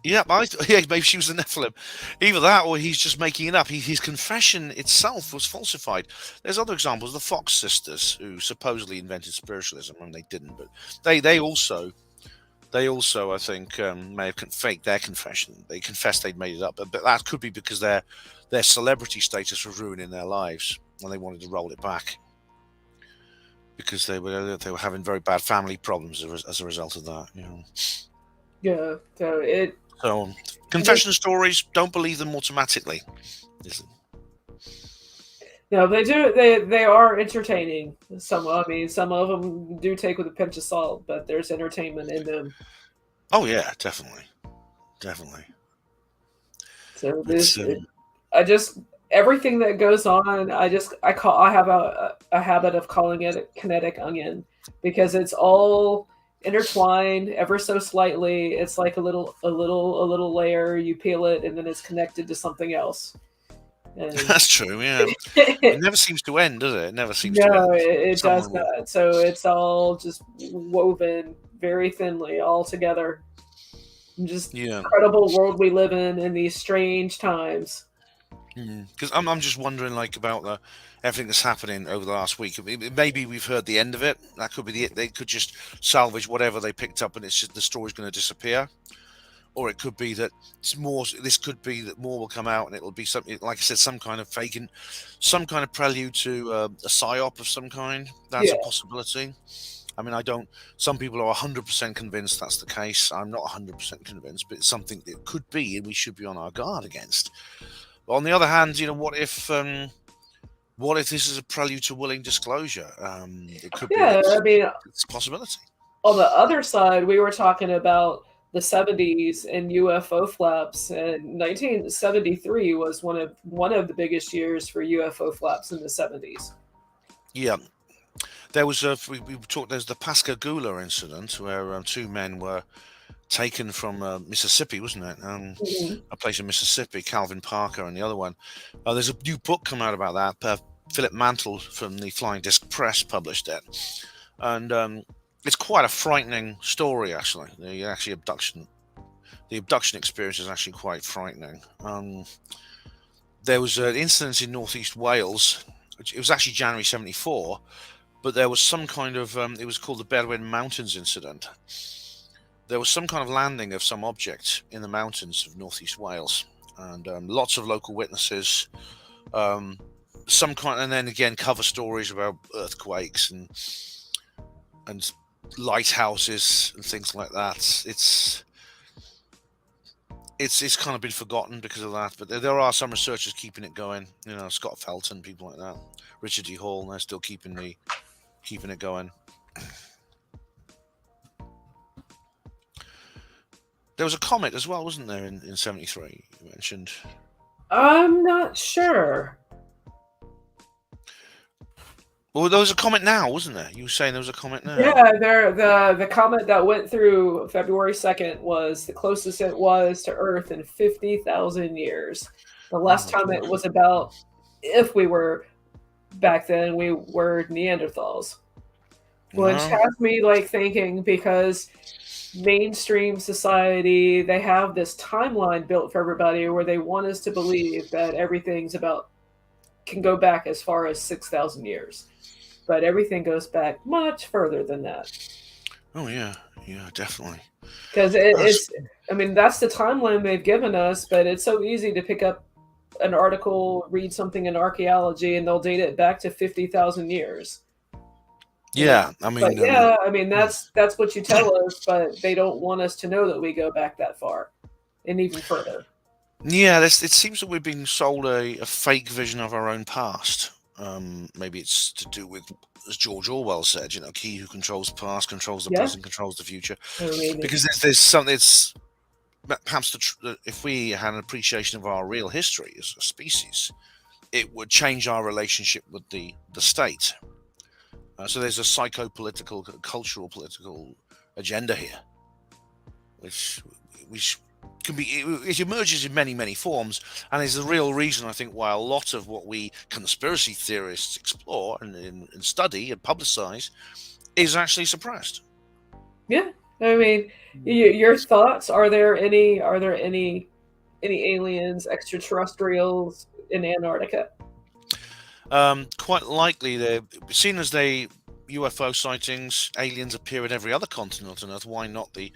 Yeah, maybe she was a Nephilim. Either that, or he's just making it up. His confession itself was falsified. There's other examples. The Fox sisters, who supposedly invented spiritualism, and they didn't, but they also, I think, may have faked their confession. They confessed they'd made it up, but that could be because their celebrity status was ruining their lives, and they wanted to roll it back because they were having very bad family problems as a result of that. You know. Yeah. So confession stories, don't believe them automatically. No, they do. They are entertaining. Some of them do take with a pinch of salt, but there's entertainment in them. Oh yeah, definitely. So everything that goes on, I have a habit of calling it a kinetic onion, because it's all intertwined ever so slightly. It's like a little layer. You peel it, and then it's connected to something else. And that's true. Yeah, it never seems to end, does it? It never seems to end. No, it does not. So it's all just woven very thinly all together. Just incredible world we live in these strange times. Because I'm just wondering, like, about everything that's happening over the last week. Maybe we've heard the end of it. That could be they could just salvage whatever they picked up, and it's just the story's going to disappear. Or it could be that it's more. This could be that more will come out, and it'll be something, like I said, some kind of faking, some kind of prelude to a psyop of some kind. That's a possibility. I mean, some people are 100% convinced that's the case. I'm not 100% convinced, but it's something that could be, and we should be on our guard against. But on the other hand, what if this is a prelude to willing disclosure? It could be. I mean, it's a possibility. On the other side, we were talking about the 70s and UFO flaps, and 1973 was one of the biggest years for UFO flaps in the 70s. Yeah. There was there's the Pascagoula incident where two men were taken from Mississippi, wasn't it? A place in Mississippi, Calvin Parker and the other one. There's a new book come out about that. Philip Mantle from the Flying Disc Press published it. And it's quite a frightening story, actually. The abduction experience is actually quite frightening. There was an incident in northeast Wales. It was actually January 1974, but there was some kind of, it was called the Berwyn Mountains incident. There was some kind of landing of some object in the mountains of northeast Wales, and lots of local witnesses, and then again cover stories about earthquakes and lighthouses and things like that. It's kind of been forgotten because of that, but there are some researchers keeping it going. Scott Felton, people like that, Richard D. Hall, and they're still keeping it going. There was a comet as well, wasn't there, in 73? You mentioned. I'm not sure. Well, there was a comet now, wasn't there? You were saying there was a comet now. Yeah, the comet that went through February 2nd was the closest it was to Earth in 50,000 years. The last time it was if we were back then, we were Neanderthals. which No. has me like thinking because mainstream society, they have this timeline built for everybody where they want us to believe that everything's about can go back as far as 6,000 years, but everything goes back much further than that. Oh yeah, yeah, definitely. Because That's, it's, I mean, that's the timeline they've given us, but it's so easy to pick up an article, read something in archaeology, and they'll date it back to 50,000 years. And it's yeah. I like, mean, yeah, I mean, that's what you tell us, but they don't want us to know that we go back that far and even further. yeah. It seems that we're being sold a fake vision of our own past. Maybe it's to do with, as George Orwell said, "He who controls the past controls the Yeah, present, controls the future." I mean, Because there's something. It's perhaps if we had an appreciation of our real history as a species, it would change our relationship with the state. So there's a psycho-political, cultural, political agenda here, which which can be it emerges in many forms, and is the real reason I think why a lot of what we conspiracy theorists explore and study and publicize is actually suppressed. yeah, I mean, your thoughts? Are there any aliens, extraterrestrials in Antarctica? Quite likely, they're seen as they UFO sightings. Aliens appear at every other continent on Earth. Why not the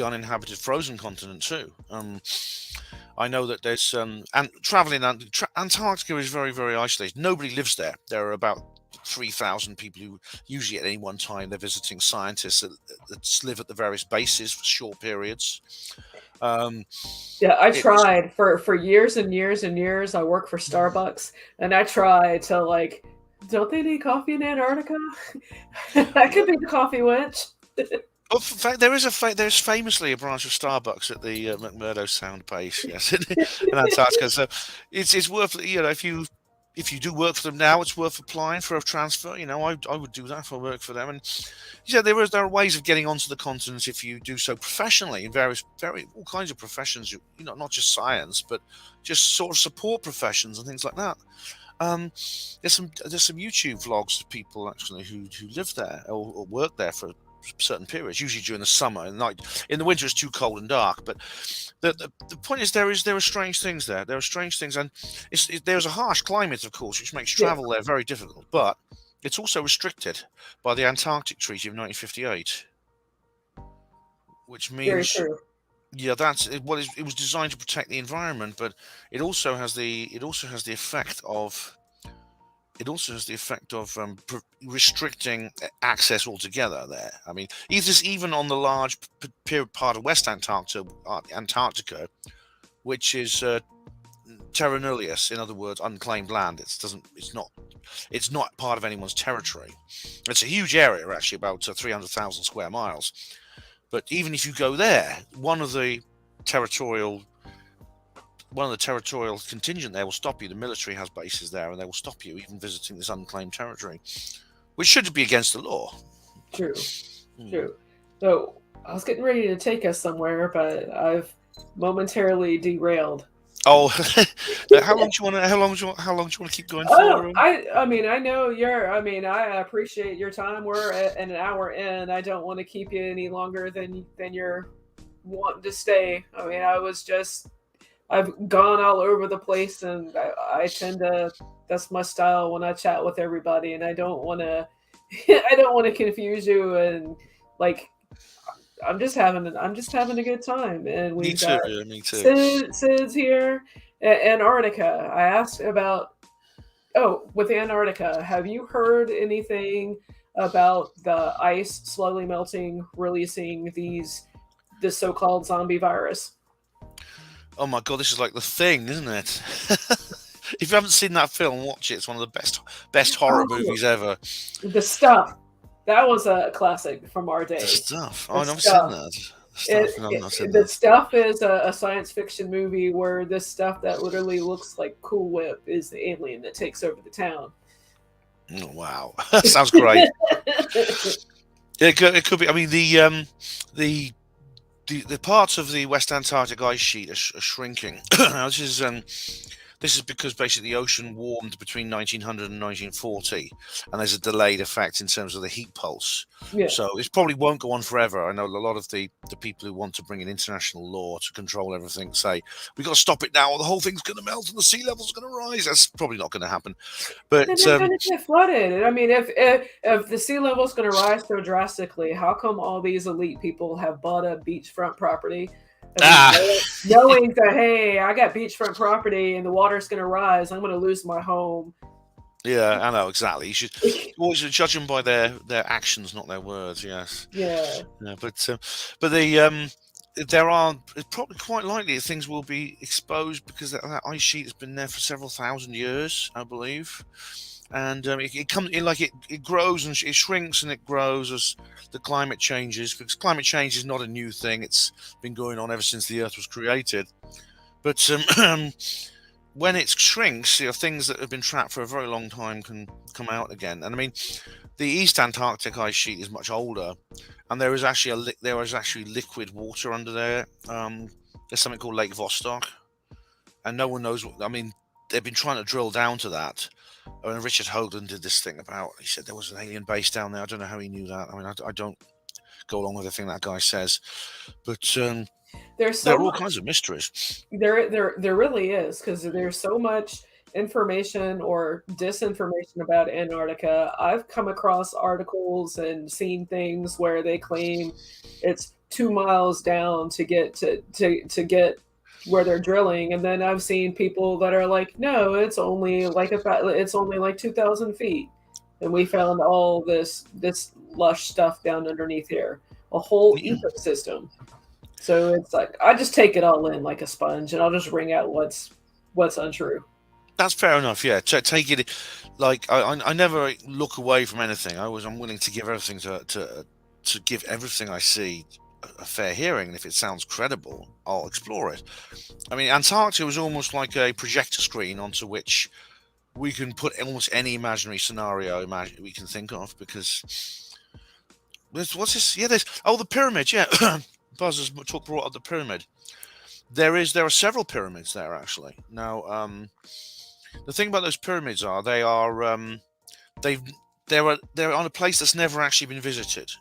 uninhabited frozen continent too? I know that there's and traveling Antarctica is very isolated. Nobody lives there. There are about 3,000 people who usually at any one time they're visiting scientists that live at the various bases for short periods. Um, Yeah, I it's tried for years and years and years. I worked for Starbucks, and I tried to like, don't they need coffee in Antarctica? I could be the coffee witch. Oh, in fact, there's famously a branch of Starbucks at the McMurdo Sound base, yes, in Antarctica. So it's worth if you do work for them now, it's worth applying for a transfer. I would do that if I worked for them. And there are ways of getting onto the continent if you do so professionally in various all kinds of professions. Not just science, but just sort of support professions and things like that. Um, there's some YouTube vlogs of people actually who live there or work there for certain periods, usually during the summer and night. In the winter, it's too cold and dark. But the point is, there are strange things there. There are strange things, and there's a harsh climate, of course, which makes Yeah, travel there very difficult. But it's also restricted by the Antarctic Treaty of 1958, which very means true. yeah, that's it. Well, it was designed to protect the environment, but it also has the effect of restricting access altogether there. I mean, even on the large part of West Antarctica, which is terra nullius, in other words, unclaimed land. It's not part of anyone's territory. It's a huge area, actually, about 300,000 square miles. But even if you go there, territorial one of the territorial contingent there will stop you. The military has bases there, and they will stop you even visiting this unclaimed territory, which should be against the law. True, Hmm. true. So I was getting ready to take us somewhere, but I've momentarily derailed. Oh, how long do you want to? How long do you want to keep going Oh, for? I mean, I know you're. I mean, I appreciate your time. We're at an hour in. I don't want to keep you any longer than you're wanting to stay. I mean, I've gone all over the place, and I tend to. That's my style when I chat with everybody, and I don't want to. I don't want to confuse you, and like I'm just having a good time, and Me we've got too. Yeah, me too. Sid's here. Antarctica. I asked about. Oh, with Antarctica, have you heard anything about the ice slowly melting, releasing this so-called zombie virus? Oh my god, this is like the thing, isn't it? If you haven't seen that film, watch it. It's one of the best horror Oh, movies ever. the stuff. That was a classic from our The day. stuff. Oh, The I've never seen stuff. that. The stuff. No, I've not seen The that. stuff is a science fiction movie where this stuff that literally looks like Cool Whip is the alien that takes over the town. Oh, wow, sounds great. It could be. I mean, the the parts of the West Antarctic ice sheet are shrinking. Now, this is This is because basically the ocean warmed between 1900 and 1940, and there's a delayed effect in terms of the heat pulse. Yeah. So this probably won't go on forever. I know a lot of the people who want to bring in international law to control everything say we've got to stop it now, or the whole thing's going to melt and the sea level's going to rise. That's probably not going to happen. But then But they're gonna get flooded. I mean, if the sea level is gonna rise so drastically, how come all these elite people have bought up beachfront property? I mean, ah, knowing that, hey, I got beachfront property and the water's gonna rise, I'm gonna lose my home. yeah, I know exactly. You should always judge them by their actions, not their words. Yes, Yeah. yeah, but there are it's probably quite likely that things will be exposed because that ice sheet has been there for several thousand years, I believe, and it comes in like it grows and it shrinks and it grows as the climate changes. Because climate change is not a new thing; it's been going on ever since the Earth was created. But when it shrinks, things that have been trapped for a very long time can come out again. And I mean, the East Antarctic ice sheet is much older, and there is actually liquid water under there. There's something called Lake Vostok, and no one knows what. I mean, they've been trying to drill down to that. When Richard Hoagland did this thing about, he said there was an alien base down there. I don't know how he knew that. I mean, I don't go along with everything that guy says, but There's there so are all much. kinds of mysteries. There really is, because there's so much information or disinformation about Antarctica. I've come across articles and seen things where they claim it's 2 miles down to get to get where they're drilling, and then I've seen people that are like, no, it's only like 2,000 feet, and we found all this lush stuff down underneath here, a whole Yeah. ecosystem. So it's like I just take it all in like a sponge, and I'll just wring out what's untrue. That's fair enough. Yeah, take it. Like I never look away from anything. I'm willing to give everything to give everything I see a fair hearing. And if it sounds credible, I'll explore it. I mean, Antarctica was almost like a projector screen onto which we can put almost any imaginary scenario we can think of. Because what's this? Yeah, there's the pyramids. Yeah, Buzz has brought up the pyramid. There are several pyramids there actually. Now, the thing about those pyramids are they've they're on a place that's never actually been visited.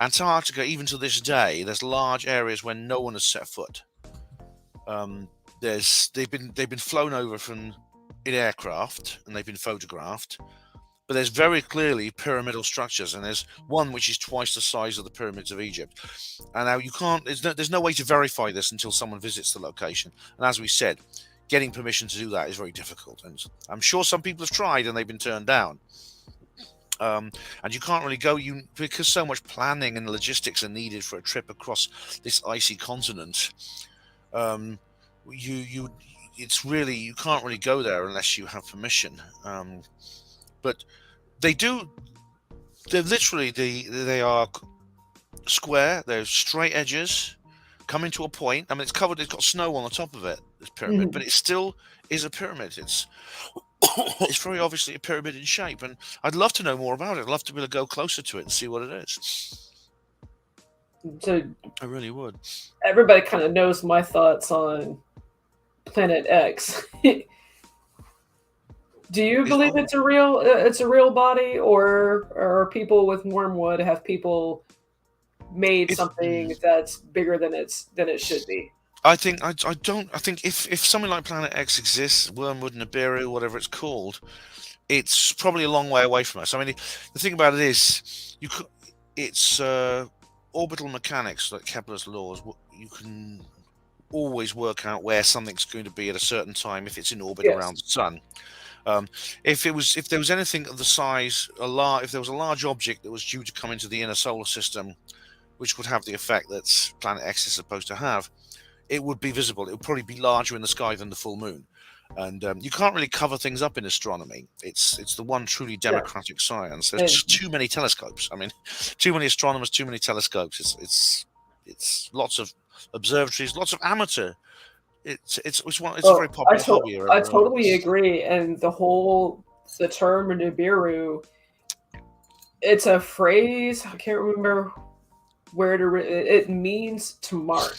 Antarctica, even to this day, there's large areas where no one has set foot. They've been flown over from in aircraft and they've been photographed, but there's very clearly pyramidal structures, and there's one which is twice the size of the pyramids of Egypt. And now you can't. There's no way to verify this until someone visits the location. And as we said, getting permission to do that is very difficult, and I'm sure some people have tried and they've been turned down. And you can't really go because so much planning and logistics are needed for a trip across this icy continent. Um, you it's really you can't really go there unless you have permission. But they do. They are square. They're straight edges coming to a point. I mean, it's covered. It's got snow on the top of it. This pyramid, but Mhm. it still is a pyramid. It's it's very obviously a pyramid in shape, and I'd love to know more about it. I'd love to be able to go closer to it and see what it is. So I really would. everybody kind of knows my thoughts on Planet X. Do you Is, believe oh, it's a real body, or people with wormwood have people made if something that's bigger than it should be? I think I don't. I think if something like Planet X exists, Wormwood, Nibiru, whatever it's called, it's probably a long way away from us. I mean, the thing about it is, it's orbital mechanics, like Kepler's laws. You can always work out where something's going to be at a certain time if it's in orbit around Yes. the sun. Um, if there was anything of the size, if there was a large object that was due to come into the inner solar system, which would have the effect that Planet X is supposed to have, it would be visible. It would probably be larger in the sky than the full moon. And you can't really cover things up in astronomy. It's the one truly Yeah. democratic science. There's And just too many telescopes. I mean, too many astronomers, too many telescopes. It's lots of observatories, lots of amateur. It's a very popular hobby I around the world. totally agree. And the term Nibiru, it's a phrase. I can't remember where it means to mark.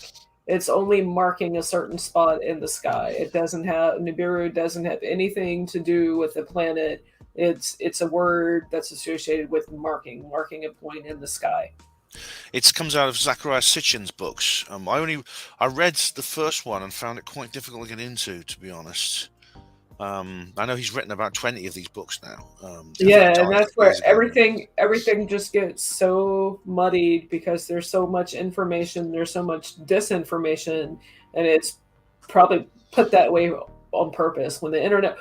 It's only marking a certain spot in the sky. It doesn't have Nibiru doesn't have anything to do with the planet. It's a word that's associated with marking a point in the sky. It comes out of Zachariah Sitchin's books. I read the first one and found it quite difficult to get into, to be honest. I know he's written about 20 of these books now. I think he Yeah, and died a that's couple of where years ago. everything just gets so muddied because there's so much information, there's so much disinformation, and it's probably put that way on purpose. When the internet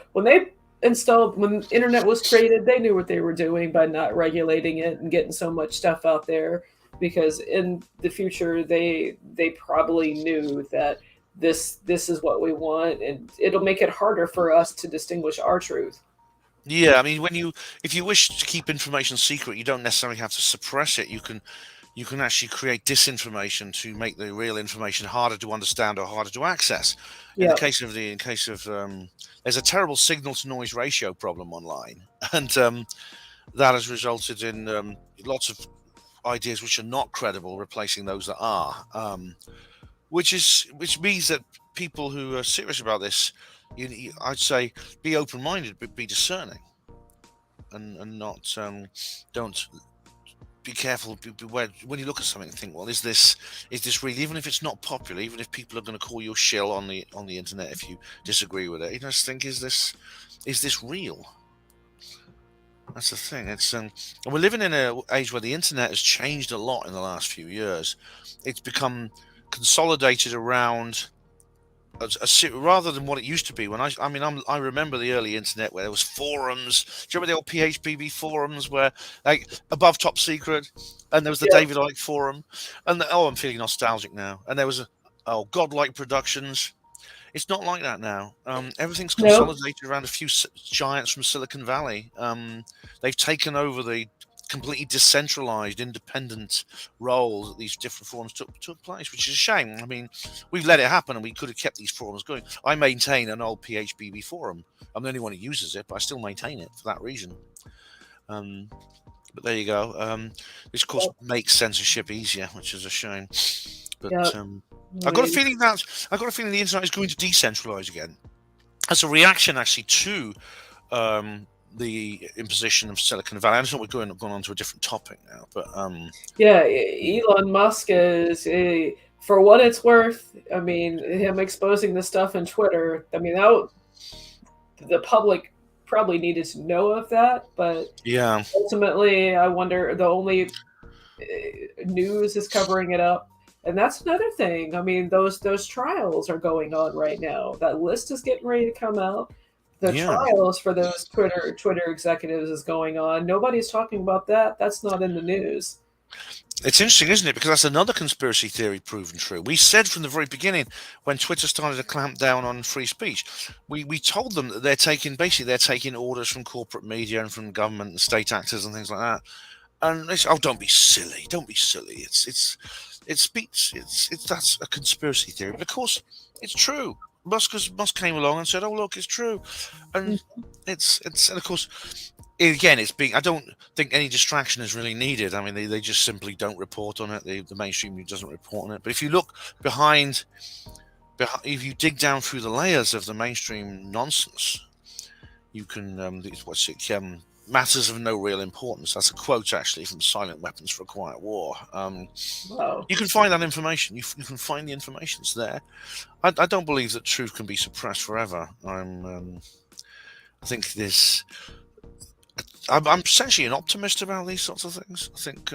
was created, they knew what they were doing by not regulating it and getting so much stuff out there because in the future they probably knew that this is what we want and it'll make it harder for us to distinguish our truth. Yeah, I mean, if you wish to keep information secret, you don't necessarily have to suppress it. You can actually create disinformation to make the real information harder to understand or harder to access. Yeah. In case of there's a terrible signal to noise ratio problem online, and that has resulted in lots of ideas which are not credible replacing those that are, which means that people who are serious about this, I'd say, be open-minded, but be discerning, and not don't be careful. When you look at something and think, well, is this real? Even if it's not popular, even if people are going to call you a shill on the internet if you disagree with it, you just think, is this real? That's the thing. And we're living in an age where the internet has changed a lot in the last few years. It's become consolidated around rather than what it used to be. I remember the early internet where there was forums. Do you remember the old PHPB forums where, like, above top secret, and there was the Yeah. David Icke forum, and I'm feeling nostalgic now. And there was Godlike Productions. It's not like that now. Everything's No. consolidated around a few giants from Silicon Valley. They've taken over the completely decentralized, independent role that these different forums took place, which is a shame. I mean, we've let it happen, and we could have kept these forums going. I maintain an old PHBB forum. I'm the only one who uses it, but I still maintain it for that reason. But there you go. This, of course, makes censorship easier, which is a shame. Yeah. But I I've got a mean, feeling the internet is going to decentralize again as a reaction, actually, to the imposition of Silicon Valley. I understand we're going on to a different topic now, but yeah, Elon Musk is for what it's worth. I mean, him exposing the stuff in Twitter. I mean, the public probably needed to know of that, but yeah, ultimately, I wonder the only news is covering it up. And that's another thing. I mean, those trials are going on right now. That list is getting ready to come out. The yeah. trials for those Twitter executives is going on. Nobody's talking about that. That's not in the news. It's interesting, isn't it? Because that's another conspiracy theory proven true. We said from the very beginning, when Twitter started to clamp down on free speech, we told them that they're taking orders from corporate media and from government and state actors and things like that. And they say, "Oh, don't be silly! Don't be silly! That's a conspiracy theory." But of course, it's true. Musk came along and said, "Oh, look, it's true," and and of course, again, it's being. I don't think any distraction is really needed. I mean, they just simply don't report on it. The mainstream media doesn't report on it. But if you look if you dig down through the layers of the mainstream nonsense, you can matters of no real importance. That's a quote, actually, from Silent Weapons for a Quiet War. Wow. You can find that information. You can find the information. It's there. I don't believe that truth can be suppressed forever. I think this. I'm essentially an optimist about these sorts of things. I think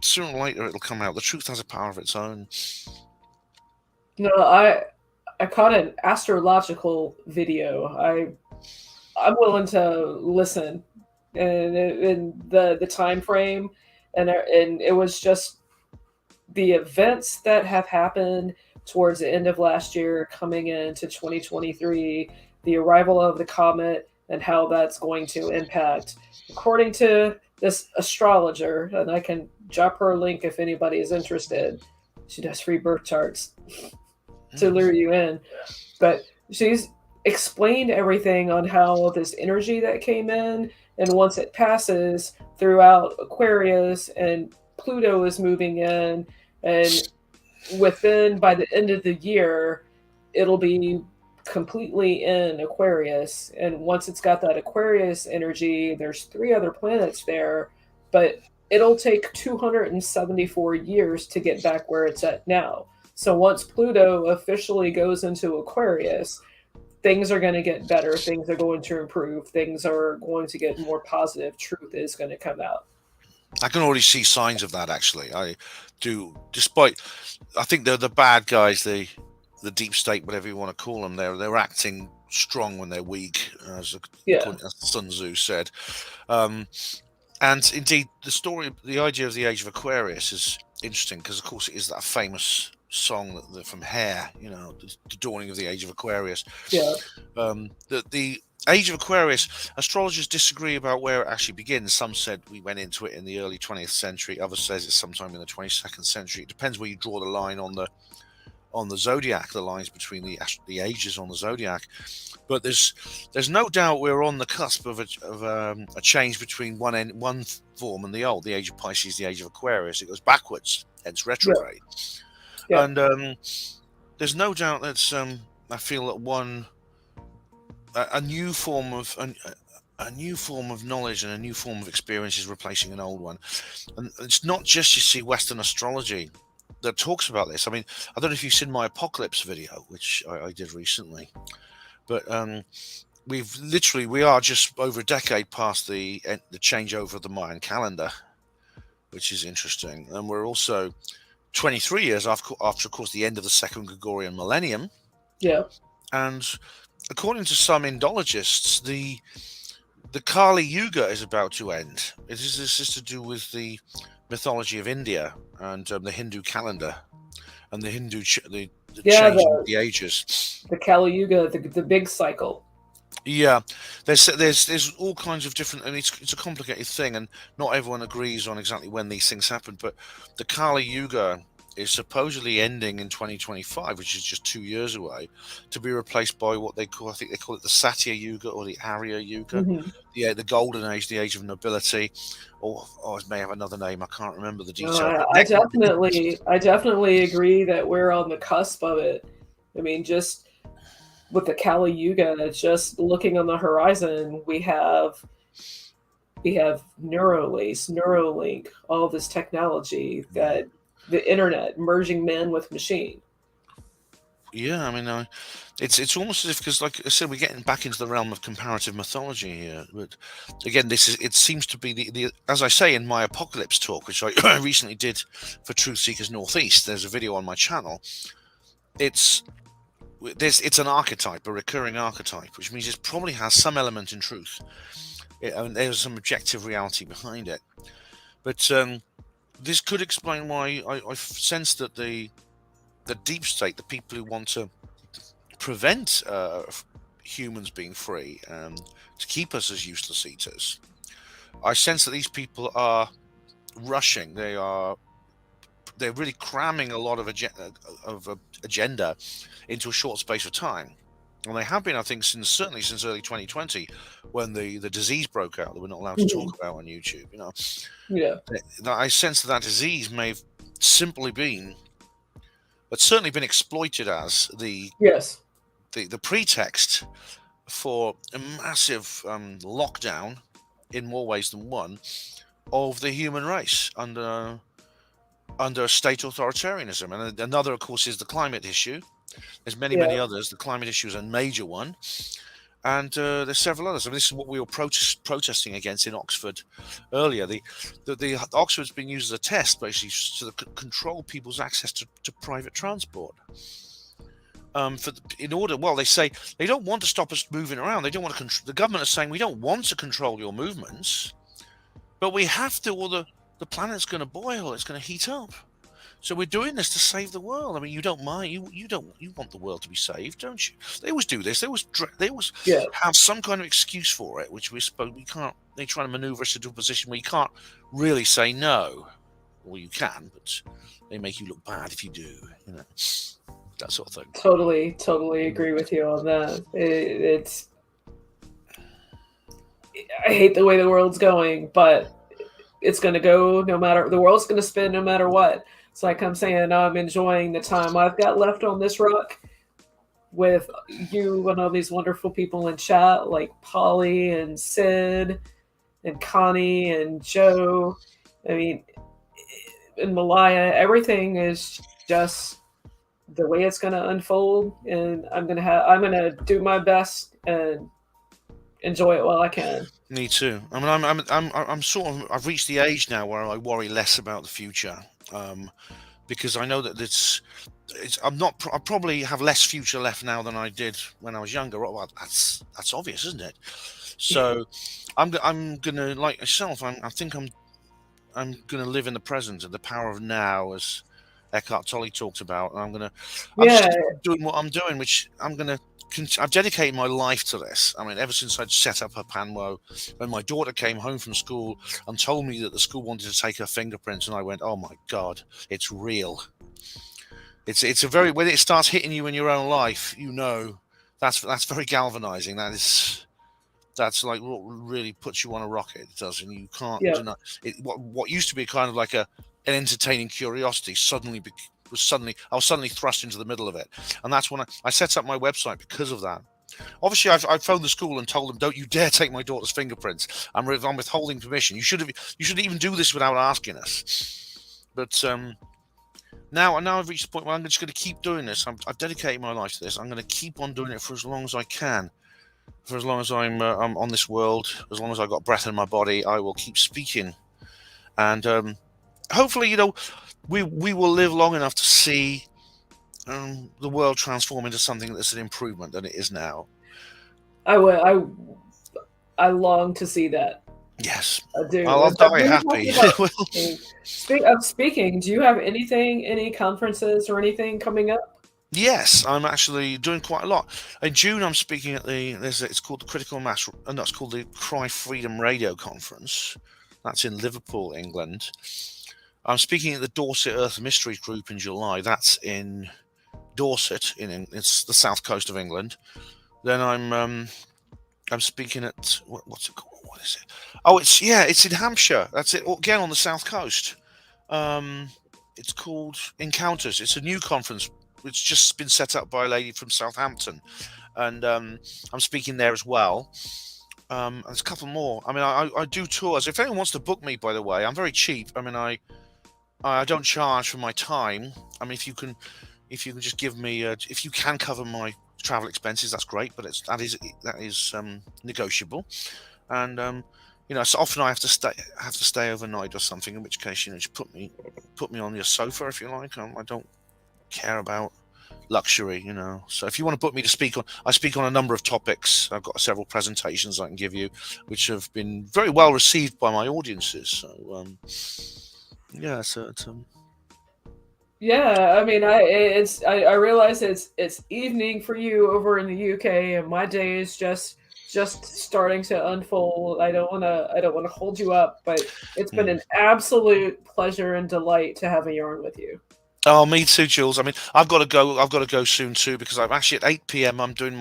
sooner or later it'll come out. The truth has a power of its own. No, I caught an astrological video. I'm willing to listen, and in the time frame, and it was just the events that have happened towards the end of last year, coming into 2023, the arrival of the comet, and how that's going to impact. According to this astrologer, and I can drop her a link if anybody is interested. She does free birth charts to lure you in. But she's explained everything on how this energy that came in, and once it passes throughout Aquarius and Pluto is moving in, and by the end of the year, it'll be completely in Aquarius. And once it's got that Aquarius energy, there's three other planets there, but it'll take 274 years to get back where it's at now. So once Pluto officially goes into Aquarius, things are going to get better, things are going to improve, things are going to get more positive, truth is going to come out. I can already see signs of that. Actually, I do. Despite, I think they're the bad guys, the deep state, whatever you want to call them. They're acting strong when they're weak, Yeah. according to Sun Tzu said. Um, and indeed, the idea of the Age of Aquarius is interesting because, of course, it is that famous song from Hair, the dawning of the Age of Aquarius. Yeah. That the Age of Aquarius, astrologers disagree about where it actually begins. Some said we went into it in the early 20th century. Others says it's sometime in the 22nd century. It depends where you draw the line on the zodiac, the lines between the ages on the zodiac. But there's no doubt we're on the cusp of a change between one form and the Age of Pisces, the Age of Aquarius. It goes backwards, hence Yeah. retrograde. Yeah. And there's no doubt that I feel that a new form of a new form of knowledge and a new form of experience is replacing an old one. And it's not just, you see, Western astrology that talks about this. I mean, I don't know if you've seen my apocalypse video, which I did recently, but we are just over a decade past the changeover of the Mayan calendar, which is interesting, and we're also 23 years after, of course, the end of the second Gregorian millennium. Yeah. And according to some Indologists, the Kali Yuga is about to end. This is to do with the mythology of India and the Hindu calendar and the the Yeah. changing of the ages. The Kali Yuga, the big cycle. Yeah, there's all kinds of different, and it's a complicated thing, and not everyone agrees on exactly when these things happen. But the Kali Yuga is supposedly ending in 2025, which is just 2 years away, to be replaced by what I think they call it the Satya Yuga or the Arya Yuga, Mm-hmm. the Golden Age, the Age of Nobility, or it may have another name. I can't remember the detail. Uh, But I definitely, I definitely agree that we're on the cusp of it. I mean, just with the Kali Yuga, just looking on the horizon, we have Neuralace, Neuralink, all this technology, that the internet merging man with machine. yeah, I mean, it's almost as if, because, like I said, we're getting back into the realm of comparative mythology here. But again, it seems to be the as I say in my apocalypse talk, which I recently did for Truth Seekers Northeast. There's a video on my channel. It's an archetype, a recurring archetype, which means it probably has some element in truth. And there's some objective reality behind it. But this could explain why I sense that the deep state, the people who want to prevent humans being free and to keep us as useless eaters, I sense that these people are rushing. They're really cramming a lot of agenda into a short space of time. And they have been, I think, certainly since early 2020, when the disease broke out that we're not allowed to Mm-hmm. talk about on YouTube. Yeah. I sense that disease may have simply been, but certainly been exploited as Yes. the pretext for a massive lockdown, in more ways than one, of the human race under state authoritarianism. And another, of course, is the climate issue. There's many Yeah. others. The climate issue is a major one, and there's several others. I mean, this is what we were protesting against in Oxford earlier. The Oxford's been used as a test, basically, to control people's access to private transport. They say they don't want to stop us moving around. They don't want to control. The government is saying we don't want to control your movements, but we have to, or the planet's going to boil. It's going to heat up. So we're doing this to save the world. I mean, you don't mind. You want the world to be saved, don't you? They always do this. They always Yeah. have some kind of excuse for it, which we can't. They try to maneuver us into a position where you can't really say no, or you can, but they make you look bad if you do. That sort of thing. Totally agree with you on that. It's I hate the way the world's going, but it's going to go no matter, the world's going to spin no matter what. It's like I'm saying, I'm enjoying the time I've got left on this rock with you and all these wonderful people in chat, like Polly and Sid and Connie and Joe. I mean, and Malaya, everything is just the way it's going to unfold, and I'm gonna do my best and enjoy it while I can. Me too. I mean, I'm sort of, I've reached the age now where I worry less about the future, um, because I know that I'm not, I probably have less future left now than I did when I was younger. Well, that's obvious, isn't it? So, I'm gonna, like yourself. I think I'm gonna live in the present and the power of now, as Eckhart Tolle talked about. And I'm just Yeah, gonna keep doing what I'm doing, which I've dedicated my life to this. I mean, ever since I'd set up a Panwo, when my daughter came home from school and told me that the school wanted to take her fingerprints, and I went, "Oh my God, it's real." It's a very, when it starts hitting you in your own life, that's very galvanizing. That's like what really puts you on a rocket. It does, and you can't yeah. deny it. What used to be kind of like an entertaining curiosity I was suddenly thrust into the middle of it, and that's when I set up my website because of that. Obviously, I phoned the school and told them, "Don't you dare take my daughter's fingerprints. I'm withholding permission. You should even do this without asking us." But now I've reached the point where I'm just going to keep doing this. I've dedicated my life to this. I'm going to keep on doing it for as long as I can. For as long as I'm on this world, as long as I've got breath in my body, I will keep speaking. And hopefully, we will live long enough to see the world transform into something that's an improvement than it is now. I would. I long to see that. Yes, I do. I'll But die we were happy. talking about speaking. Do you have anything, any conferences or anything coming up? Yes, I'm actually doing quite a lot. In June, I'm speaking at it's called the Critical Mass, and that's called the Cry Freedom Radio Conference. That's in Liverpool, England. I'm speaking at the Dorset Earth Mystery Group in July. That's in Dorset, it's the south coast of England. Then I'm speaking at what's it called? What is it? Oh, it's in Hampshire. That's it again on the south coast. Um, it's called Encounters. It's a new conference. It's just been set up by a lady from Southampton, and I'm speaking there as well. There's a couple more. I mean, I do tours. If anyone wants to book me, by the way, I'm very cheap. I mean, I don't charge for my time. I mean, if you can just give me if you can cover my travel expenses, that's great. But that is negotiable, and so often I have to stay overnight or something. In which case, just put me on your sofa if you like. I don't care about luxury. So if you want to book me to speak on, I speak on a number of topics. I've got several presentations I can give you, which have been very well received by my audiences. So yeah, so Yeah, I mean, I realize it's evening for you over in the UK, and my day is just starting to unfold. I don't wanna hold you up, but it's been mm. an absolute pleasure and delight to have a yarn with you. Oh, me too, Jules. I mean, I've got to go. I've got to go soon too because I'm actually at 8 p.m. I'm doing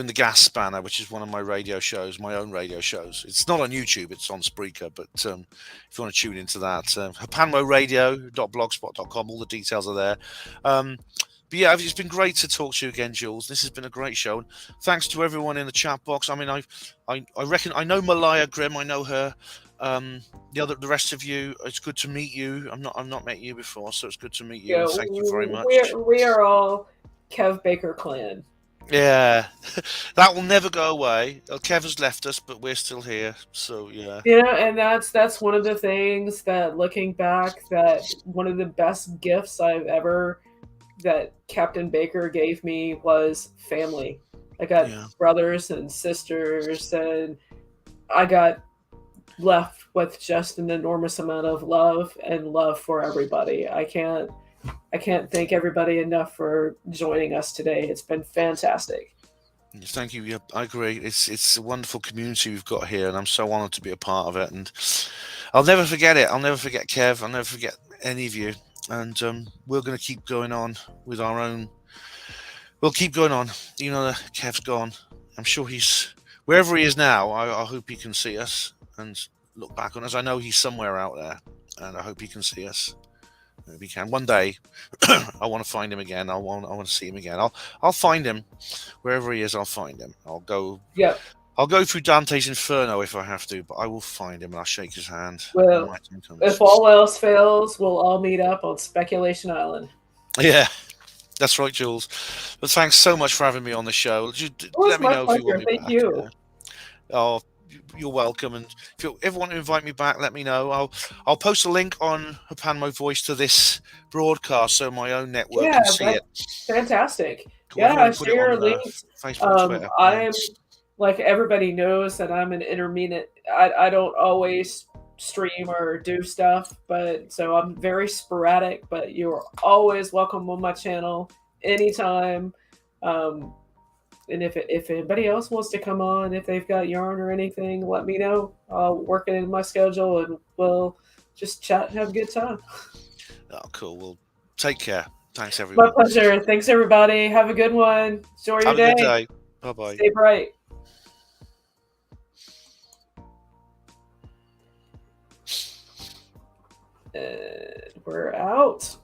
the Gas Spanner, which is one of my radio shows, my own radio shows. It's not on YouTube; it's on Spreaker. But if you want to tune into that, hapanmoradio.blogspot.com, all the details are there. But yeah, it's been great to talk to you again, Jules. This has been a great show. And thanks to everyone in the chat box. I mean, I reckon I know Malaya Grimm. I know her. Um, the rest of you, it's good to meet you. I've not met you before, so it's good to meet you. Yeah, And thank you very much. we are all Kev Baker clan. Yeah, that will never go away. Kev has left us, but we're still here. So yeah. And that's one of the things that looking back, that one of the best gifts I've ever that Captain Baker gave me was family. I got Yeah. brothers and sisters, and I got left with just an enormous amount of love for everybody. I can't thank everybody enough for joining us today. It's been fantastic. Thank you. Yeah, I agree. It's a wonderful community we've got here, and I'm so honoured to be a part of it. And I'll never forget it. I'll never forget Kev. I'll never forget any of you. And we're going to keep going on with our own. We'll keep going on. That Kev's gone. I'm sure he's wherever he is now. I hope he can see us and look back on us. I know he's somewhere out there, and I hope he can see us. if he can. One day, I want to find him again. I want to see him again. I'll find him wherever he is. I'll find him. Yep. I'll go through Dante's Inferno if I have to, but I will find him and I'll shake his hand when Well, my time comes. if all else fails, we'll all meet up on Speculation Island. Yeah, that's right, Jules. But thanks so much for having me on the show. It was Let me my know if you want pleasure. me Thank back. you. Yeah. Oh, you're welcome. And if you ever want to invite me back, let me know. I'll post a link on Hapanmo Voice to this broadcast so my own network Yeah, can see it. that's fantastic. Cool. I've Yeah, already put it share on links. Facebook and Twitter. Yeah. I'm like everybody knows that I'm an intermittent. I don't always stream or do stuff, but so I'm very sporadic. But you're always welcome on my channel anytime. Um, and if anybody else wants to come on, if they've got yarn or anything, let me know. I'll work it in my schedule, and we'll just chat and have a good time. Oh, cool. Well, take care. Thanks, My everyone. pleasure. Thanks, everybody. Have a good one. Enjoy your Have a good day. day. Bye bye. Stay bright. And we're out.